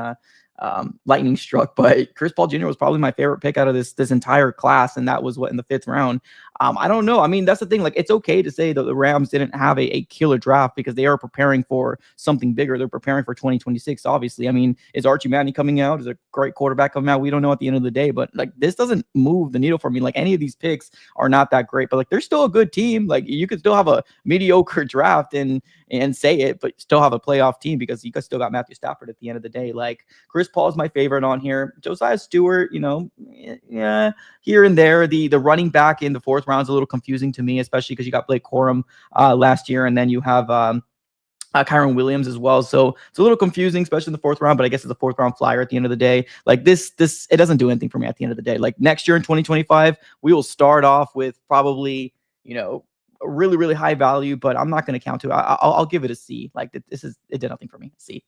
lightning struck, but Chris Paul Jr. was probably my favorite pick out of this entire class, and that was in the 5th round. I don't know. I mean, that's the thing. Like, it's okay to say that the Rams didn't have a killer draft because they are preparing for something bigger. They're preparing for 2026, obviously. I mean, is Archie Manning coming out? Is a great quarterback coming out? We don't know at the end of the day, but like this doesn't move the needle for me. Like any of these picks are not that great, but like they're still a good team. Like you could still have a mediocre draft and say it, but still have a playoff team because you still got Matthew Stafford at the end of the day. Like Chris Paul is my favorite on here. Josiah Stewart, yeah, here and there. The running back in the 4th round is a little confusing to me, especially because you got Blake Corum last year, and then you have Kyron Williams as well. So it's a little confusing, especially in the 4th round, but I guess it's a 4th round flyer at the end of the day. Like this, it doesn't do anything for me at the end of the day. Like next year in 2025, we will start off with probably, a really, really high value, but I'm not going to count to it. I'll give it a C. Like it did nothing for me. C.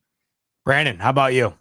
Brandon, how about you?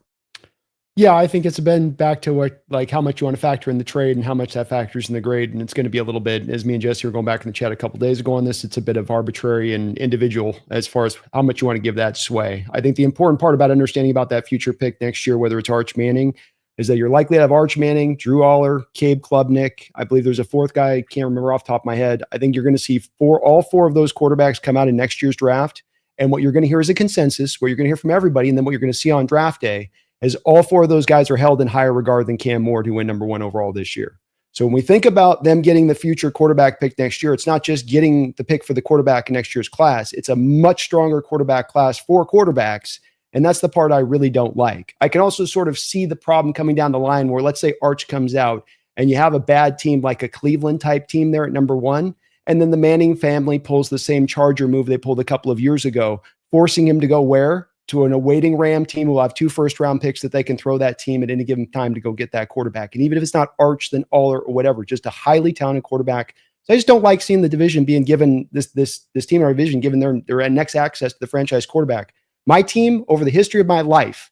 Yeah, I think it's been back to how much you want to factor in the trade and how much that factors in the grade. And it's going to be a little bit, as me and Jesse were going back in the chat a couple of days ago on this, it's a bit of arbitrary and individual as far as how much you want to give that sway. I think the important part about understanding about that future pick next year, whether it's Arch Manning, is that you're likely to have Arch Manning, Drew Aller, Cabe Klubnik. I believe there's a 4th guy. I can't remember off the top of my head. I think you're going to see all 4 of those quarterbacks come out in next year's draft. And what you're going to hear is a consensus, what you're going to hear from everybody. And then what you're going to see on draft day is all 4 of those guys are held in higher regard than Cam Moore, who went number 1 overall this year. So when we think about them getting the future quarterback pick next year, it's not just getting the pick for the quarterback in next year's class. It's a much stronger quarterback class for quarterbacks. And that's the part I really don't like. I can also sort of see the problem coming down the line where, let's say Arch comes out and you have a bad team like a Cleveland type team there at number 1. And then the Manning family pulls the same Charger move they pulled a couple of years ago, forcing him to go where? To an awaiting Ram team who will have 2 first-round picks that they can throw that team at any given time to go get that quarterback. And even if it's not Arch, then Aller or whatever, just a highly talented quarterback. So I just don't like seeing the division being given this team in our division, given their next access to the franchise quarterback. My team, over the history of my life,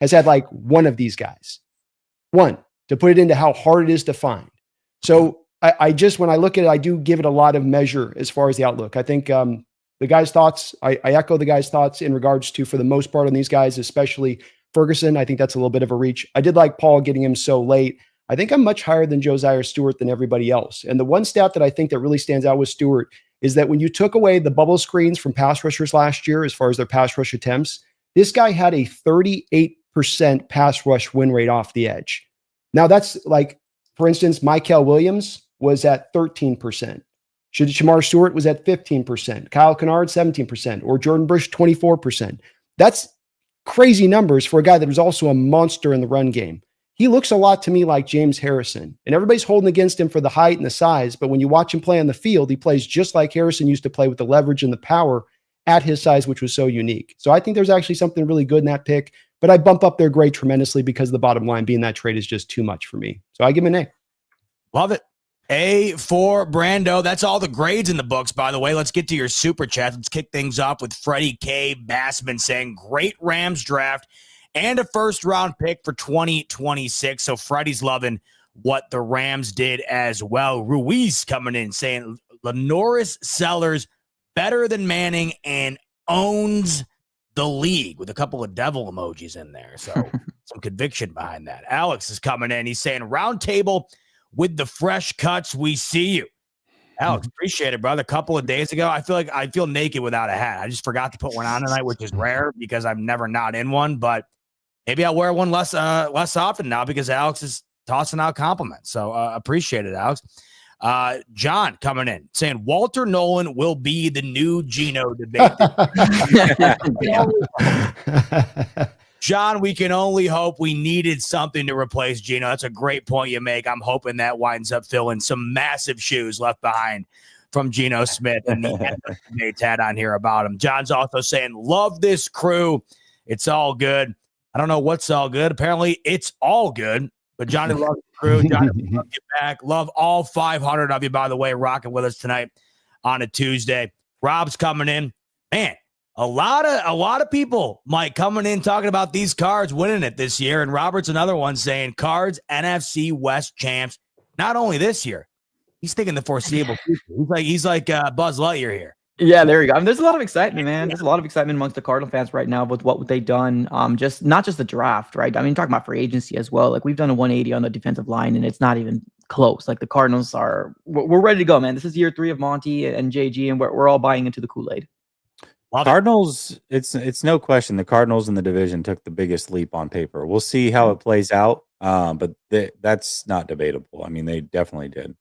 has had like one of these guys. One, to put it into how hard it is to find. So I just, when I look at it, I do give it a lot of measure as far as the outlook. I think the guy's thoughts, I echo the guy's thoughts in regards to, for the most part on these guys, especially Ferguson. I think that's a little bit of a reach. I did like Paul getting him so late. I think I'm much higher than Josiah Stewart than everybody else. And the one stat that I think that really stands out with Stewart is that when you took away the bubble screens from pass rushers last year, as far as their pass rush attempts, this guy had a 38% pass rush win rate off the edge. Now that's like, for instance, Mykel Williams was at 13%. Shamar Stewart was at 15%. Kyle Kennard, 17%. Or Jordan Bush, 24%. That's crazy numbers for a guy that was also a monster in the run game. He looks a lot to me like James Harrison. And everybody's holding against him for the height and the size. But when you watch him play on the field, he plays just like Harrison used to play, with the leverage and the power at his size, which was so unique. So I think there's actually something really good in that pick. But I bump up their grade tremendously because the bottom line being that trade is just too much for me. So I give him an A. Love it. A for Brando. That's all the grades in the books, by the way. Let's get to your super chat. Let's kick things off with Freddie K. Bassman saying, great Rams draft and a first-round pick for 2026. So Freddie's loving what the Rams did as well. Ruiz coming in saying, Lenoris Sellers better than Manning and owns the league, with a couple of devil emojis in there. So some conviction behind that. Alex is coming in. He's saying, Roundtable with the fresh cuts, we see you. Alex, appreciate it, brother. A couple of days ago, I feel naked without a hat. I just forgot to put one on tonight, which is rare because I'm never not in one, but maybe I'll wear one less often now because Alex is tossing out compliments. So appreciate it, Alex. John coming in saying Walter Nolan will be the new Geno debate. John, we can only hope. We needed something to replace Geno. That's a great point you make. I'm hoping that winds up filling some massive shoes left behind from Geno Smith and the debates had on here about him. John's also saying, love this crew. It's all good. I don't know what's all good. Apparently, it's all good. But Johnny loves the crew. Johnny, love you back. Love all 500 of you, by the way, rocking with us tonight on a Tuesday. Rob's coming in. Man, a lot of people, Mike, coming in talking about these Cards winning it this year. And Robert's another one saying Cards NFC West champs, not only this year. He's thinking the foreseeable future. He's like Buzz Lightyear here. Yeah, there you go. I mean, there's a lot of excitement, man. There's a lot of excitement amongst the Cardinal fans right now with what they've done. Just not just the draft, right? I mean, talking about free agency as well. Like, we've done a 180 on the defensive line, and it's not even close. Like, the Cardinals we're ready to go, man. This is year 3 of Monty and JG, and we're all buying into the Kool-Aid. Cardinals, it's no question. The Cardinals in the division took the biggest leap on paper. We'll see how it plays out, but that's not debatable. I mean, they definitely did.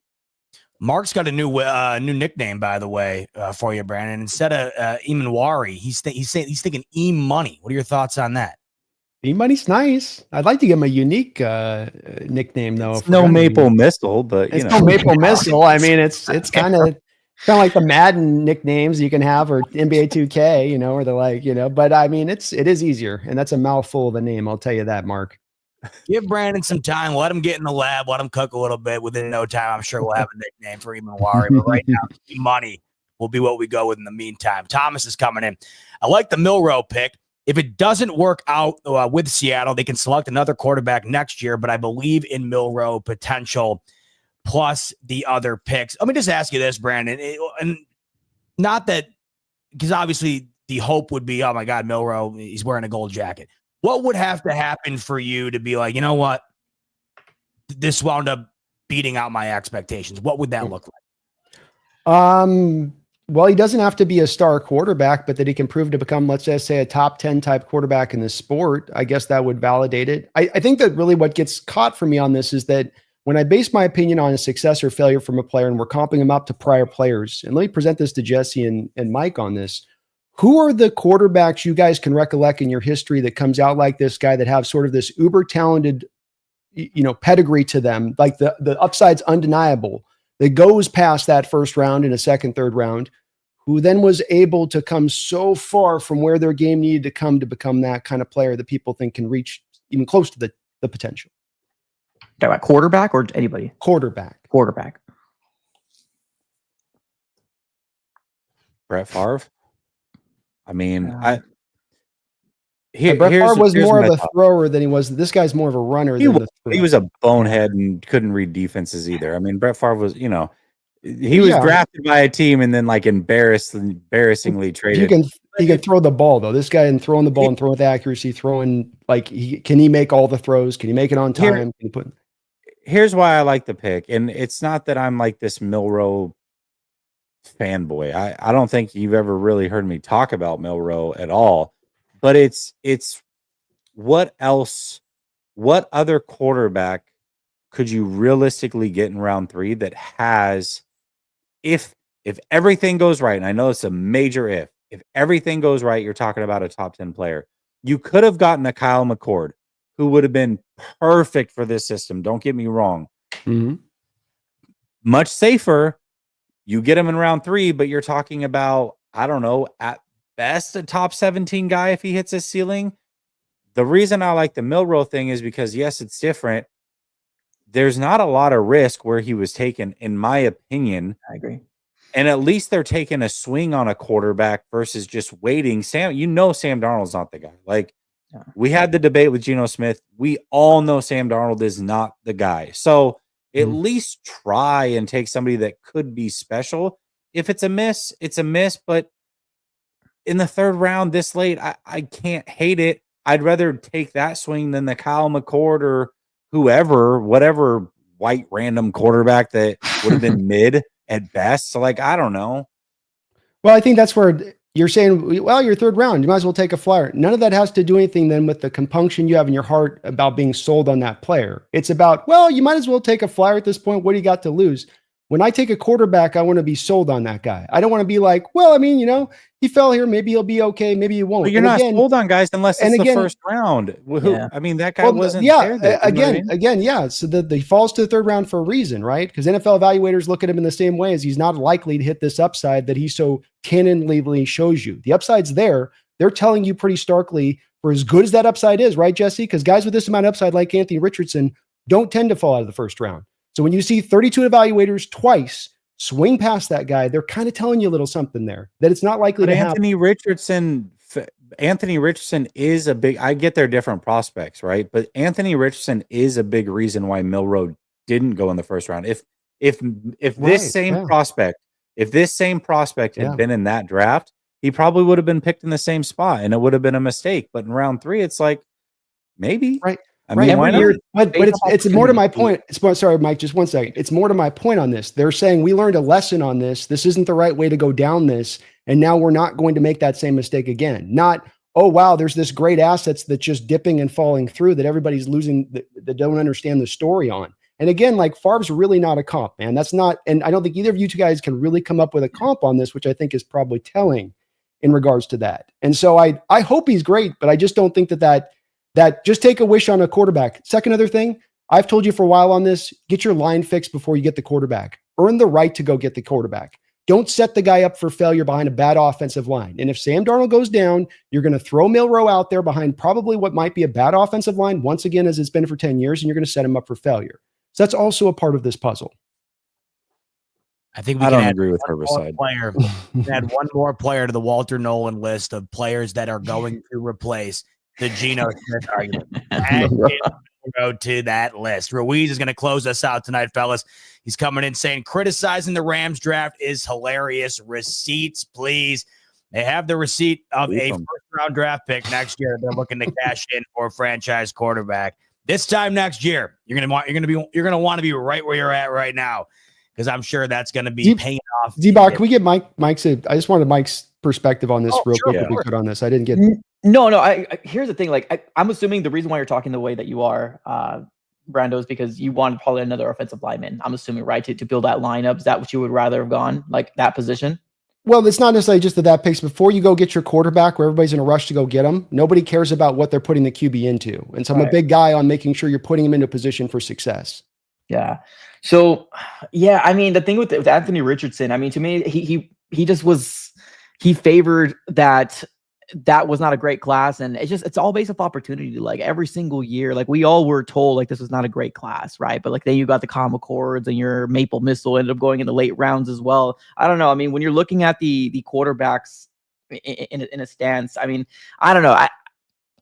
Mark's got a new nickname, by the way, for you, Brandon. Instead of Emanwari, he's thinking E-Money. What are your thoughts on that? E-Money's nice. I'd like to give him a unique nickname, though. It's no Maple Missile, but it's no Maple Missile. I mean, it's kind of like the Madden nicknames you can have, or NBA 2K, or they're like, But I mean, it is easier, and that's a mouthful of a name. I'll tell you that, Mark. Give Brandon some time. Let him get in the lab. Let him cook a little bit. Within no time, I'm sure we'll have a nickname for Emanwari. But right now, money will be what we go with in the meantime. Thomas is coming in. I like the Milroe pick. If it doesn't work out with Seattle, they can select another quarterback next year. But I believe in Milroe potential plus the other picks. Let me just ask you this, Brandon. And not that, because obviously the hope would be, oh my God, Milroe, he's wearing a gold jacket. What would have to happen for you to be like, you know what? This wound up beating out my expectations. What would that look like? Well, he doesn't have to be a star quarterback, but that he can prove to become, let's just say, a top 10 type quarterback in the sport. I guess that would validate it. I think that really what gets caught for me on this is that when I base my opinion on a success or failure from a player and we're comping him up to prior players, and let me present this to Jesse and Mike on this. Who are the quarterbacks you guys can recollect in your history that comes out like this guy that have sort of this uber talented, pedigree to them, like the upside's undeniable, that goes past that first round in a second, third round, who then was able to come so far from where their game needed to come to become that kind of player that people think can reach even close to the potential? Talk about quarterback or anybody? Quarterback. Brett Favre. I mean, Brett Favre was more of a thrower than he was. This guy's more of a runner. He was a bonehead and couldn't read defenses either. I mean, Brett Favre was, he was drafted by a team and then like embarrassingly traded. He can throw the ball though. This guy in throwing the ball and throwing with accuracy, can he make all the throws? Can he make it on time? Here's why I like the pick, and it's not that I'm like this Milroe fanboy. I don't think you've ever really heard me talk about Milroe at all, but it's what other quarterback could you realistically get in round 3 that has, if everything goes right, and I know it's a major if everything goes right, you're talking about a top 10 player. You could have gotten a Kyle McCord who would have been perfect for this system. Don't get me wrong. Mm-hmm. Much safer. You get him in round 3, but you're talking about, I don't know, at best a top 17 guy if he hits his ceiling. The reason I like the Milroe thing is because, yes, it's different. There's not a lot of risk where he was taken, in my opinion. I agree. And at least they're taking a swing on a quarterback versus just waiting. Sam Darnold's not the guy. We had the debate with Geno Smith. We all know Sam Darnold is not the guy. So at least try and take somebody that could be special. If it's a miss, it's a miss. But in the 3rd round this late, I can't hate it. I'd rather take that swing than the Kyle McCord or whatever white random quarterback that would have been mid at best. So I don't know. Well, I think that's where you're saying, well, your 3rd round, you might as well take a flyer. None of that has to do anything then with the compunction you have in your heart about being sold on that player. It's about, well, you might as well take a flyer at this point. What do you got to lose? When I take a quarterback, I want to be sold on that guy. I don't want to be like, well, I mean, he fell here. Maybe he'll be okay. Maybe he won't. But you're not sold on guys unless it's the 1st round. I mean, that guy wasn't there. Yeah. So he falls to the 3rd round for a reason, right? Because NFL evaluators look at him in the same way as he's not likely to hit this upside that he so cannonly shows you. The upside's there. They're telling you pretty starkly, for as good as that upside is, right, Jesse? Because guys with this amount of upside like Anthony Richardson don't tend to fall out of the 1st round. So when you see 32 evaluators twice swing past that guy, they're kind of telling you a little something there that it's not likely to happen. Anthony Richardson is a big, I get they're different prospects, right? But Anthony Richardson is a big reason why Milroe didn't go in the 1st round. If this same prospect had been in that draft, he probably would have been picked in the same spot and it would have been a mistake. But in round 3, it's like, maybe. Right. I mean, why not? But it's more to my point. Sorry, Mike, just 1 second. It's more to my point on this. They're saying we learned a lesson on this. This isn't the right way to go down this. And now we're not going to make that same mistake again. Not, oh, wow, there's this great assets that's just dipping and falling through that everybody's losing, that don't understand the story on. And again, Favre's really not a comp, man. That's not, and I don't think either of you two guys can really come up with a comp on this, which I think is probably telling in regards to that. And so I hope he's great, but I just don't think that just take a wish on a quarterback. Second other thing, I've told you for a while on this, get your line fixed before you get the quarterback. Earn the right to go get the quarterback. Don't set the guy up for failure behind a bad offensive line. And if Sam Darnold goes down, you're going to throw Milroe out there behind probably what might be a bad offensive line once again, as it's been for 10 years, and you're going to set him up for failure. So that's also a part of this puzzle. I think I don't agree with Herbicide. Add one more player to the Walter Nolan list of players that are going to replace the Geno Smith argument. And go to that list. Ruiz is going to close us out tonight, fellas. He's coming in saying criticizing the Rams draft is hilarious. Receipts, please. They have the receipt of a first-round draft pick next year. They're looking to cash in for a franchise quarterback. This time next year, you're going to want to be right where you're at right now, because I'm sure that's going to be paying off. D-Bar, can we get Mike's? I just wanted Mike's perspective on this real quick. If we could on this, I didn't get. No. I here's the thing. I'm assuming the reason why you're talking the way that you are, Brando, is because you want probably another offensive lineman. I'm assuming, right, to build that lineup. Is that what you would rather have gone, like that position? Well, it's not necessarily just that picks. Before you go get your quarterback, where everybody's in a rush to go get him, nobody cares about what they're putting the QB into. And so I'm a big guy on making sure you're putting him into a position for success. Yeah. So, yeah, I mean, the thing with Anthony Richardson, I mean, to me, he just was, he favored that was not a great class. And it's all based off opportunity. Like every single year, like we all were told like this was not a great class, right? But like then you got the Common Chords and your Maple Missile ended up going in the late rounds as well. I don't know. I mean, when you're looking at the quarterbacks in a stance, I mean, I don't know.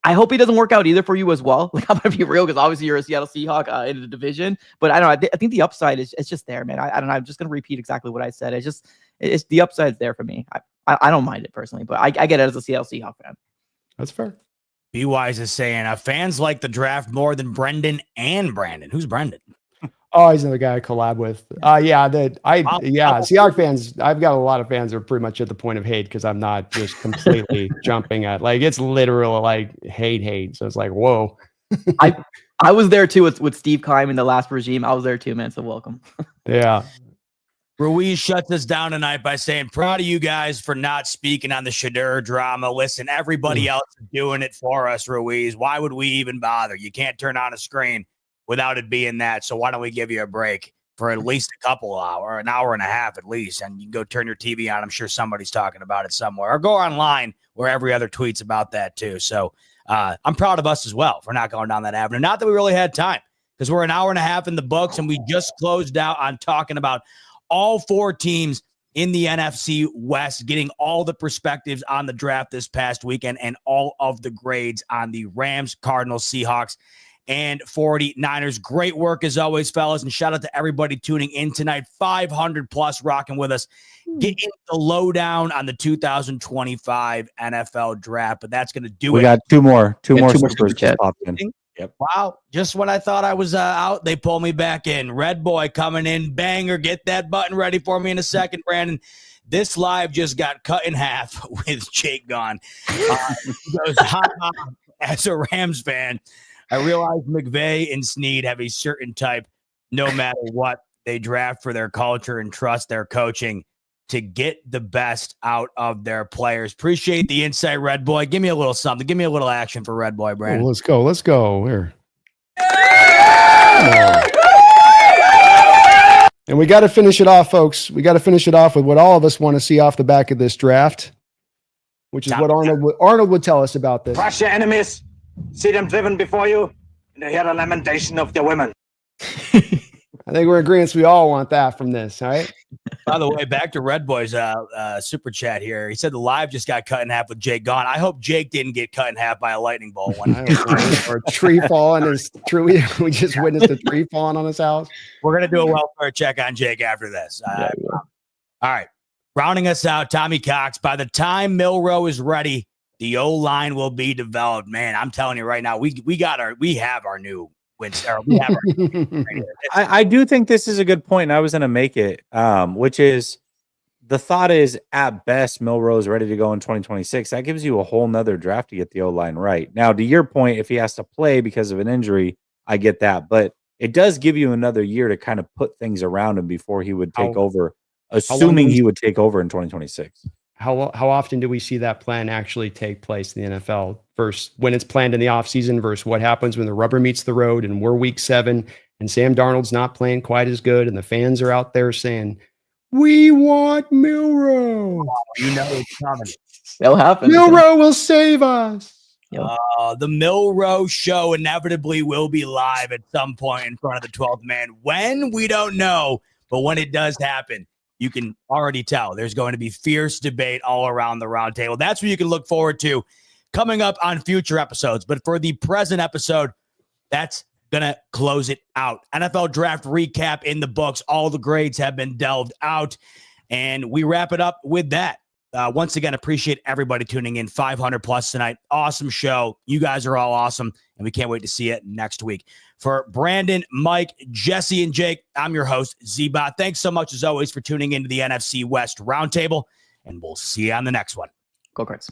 I hope he doesn't work out either for you as well. Like I'm gonna be real, because obviously you're a Seattle Seahawk in the division. But I don't know. I think the upside is just there, man. I don't know. I'm just gonna repeat exactly what I said. It's the upside's there for me. I don't mind it personally, but I get it as a Seattle Seahawk fan. That's fair. B Wise is saying fans like the draft more than Brendan and Brandon. Who's Brendan? Oh, he's another guy I collab with. Seahawks fans. I've got a lot of fans that are pretty much at the point of hate because I'm not just completely jumping at, like, it's literal like hate. So it's like, whoa. I was there too with Steve Keim in the last regime. I was there too, man. So welcome. Yeah. Ruiz shuts us down tonight by saying, proud of you guys for not speaking on the Shadur drama. Listen, everybody else is doing it for us, Ruiz. Why would we even bother? You can't turn on a screen without it being that. So why don't we give you a break for at least a couple hours, an hour and a half at least, and you can go turn your TV on. I'm sure somebody's talking about it somewhere, or go online where every other tweet's about that too. So I'm proud of us as well for not going down that avenue. Not that we really had time, because we're an hour and a half in the books, and we just closed out on talking about all four teams in the NFC West, getting all the perspectives on the draft this past weekend and all of the grades on the Rams, Cardinals, Seahawks, and 49ers. Great work as always, fellas, and shout out to everybody tuning in tonight. 500 plus rocking with us. Getting the lowdown on the 2025 NFL draft, but that's going to do it. We got two more super chat. popped in. Yep. Wow. Just when I thought I was out, they pull me back in. Red Boy coming in. Banger. Get that button ready for me in a second, Brandon. This live just got cut in half with Jake gone. He goes, as a Rams fan, I realize McVay and Snead have a certain type, no matter what they draft, for their culture and trust their coaching to get the best out of their players. Appreciate the insight, Red Boy. Give me a little something. Give me a little action for Red Boy, Brandon. Oh, let's go. Here. And we got to finish it off, folks. We got to finish it off with what all of us want to see off the back of this draft, which is what Arnold would tell us about this. Crush your enemies, see them driven before you, and hear the lamentation of the women. I think we're in agreement. We all want that from this, all right? By the way, back to Red Boy's super chat here. He said the live just got cut in half with Jake gone. I hope Jake didn't get cut in half by a lightning bolt. Or a tree falling. We just witnessed a tree falling on his house. We're going to do a welfare check on Jake after this. All right. Rounding us out, Tommy Cox. By the time Milroe is ready, the O-line will be developed. Man, I'm telling you right now, we have our new I do think this is a good point, and I was going to make it, which is the thought is at best Milroe is ready to go in 2026. That gives you a whole nother draft to get the O-line right. Now, to your point, if he has to play because of an injury, I get that, but it does give you another year to kind of put things around him before he would take over, assuming he would take over in 2026. How often do we see that plan actually take place in the NFL versus when it's planned in the offseason versus what happens when the rubber meets the road and we're week 7 and Sam Darnold's not playing quite as good and the fans are out there saying, we want Milroe. You know it's coming. That'll happen. Milroe will save us. The Milroe show inevitably will be live at some point in front of the 12th man. When? We don't know. But when it does happen, you can already tell there's going to be fierce debate all around the roundtable. That's what you can look forward to coming up on future episodes. But for the present episode, that's going to close it out. NFL draft recap in the books. All the grades have been delved out. And we wrap it up with that. Once again, appreciate everybody tuning in. 500 plus tonight. Awesome show. You guys are all awesome. And we can't wait to see it next week. For Brandon, Mike, Jesse, and Jake, I'm your host, Z-Bot. Thanks so much, as always, for tuning into the NFC West Roundtable, and we'll see you on the next one. Go Cards.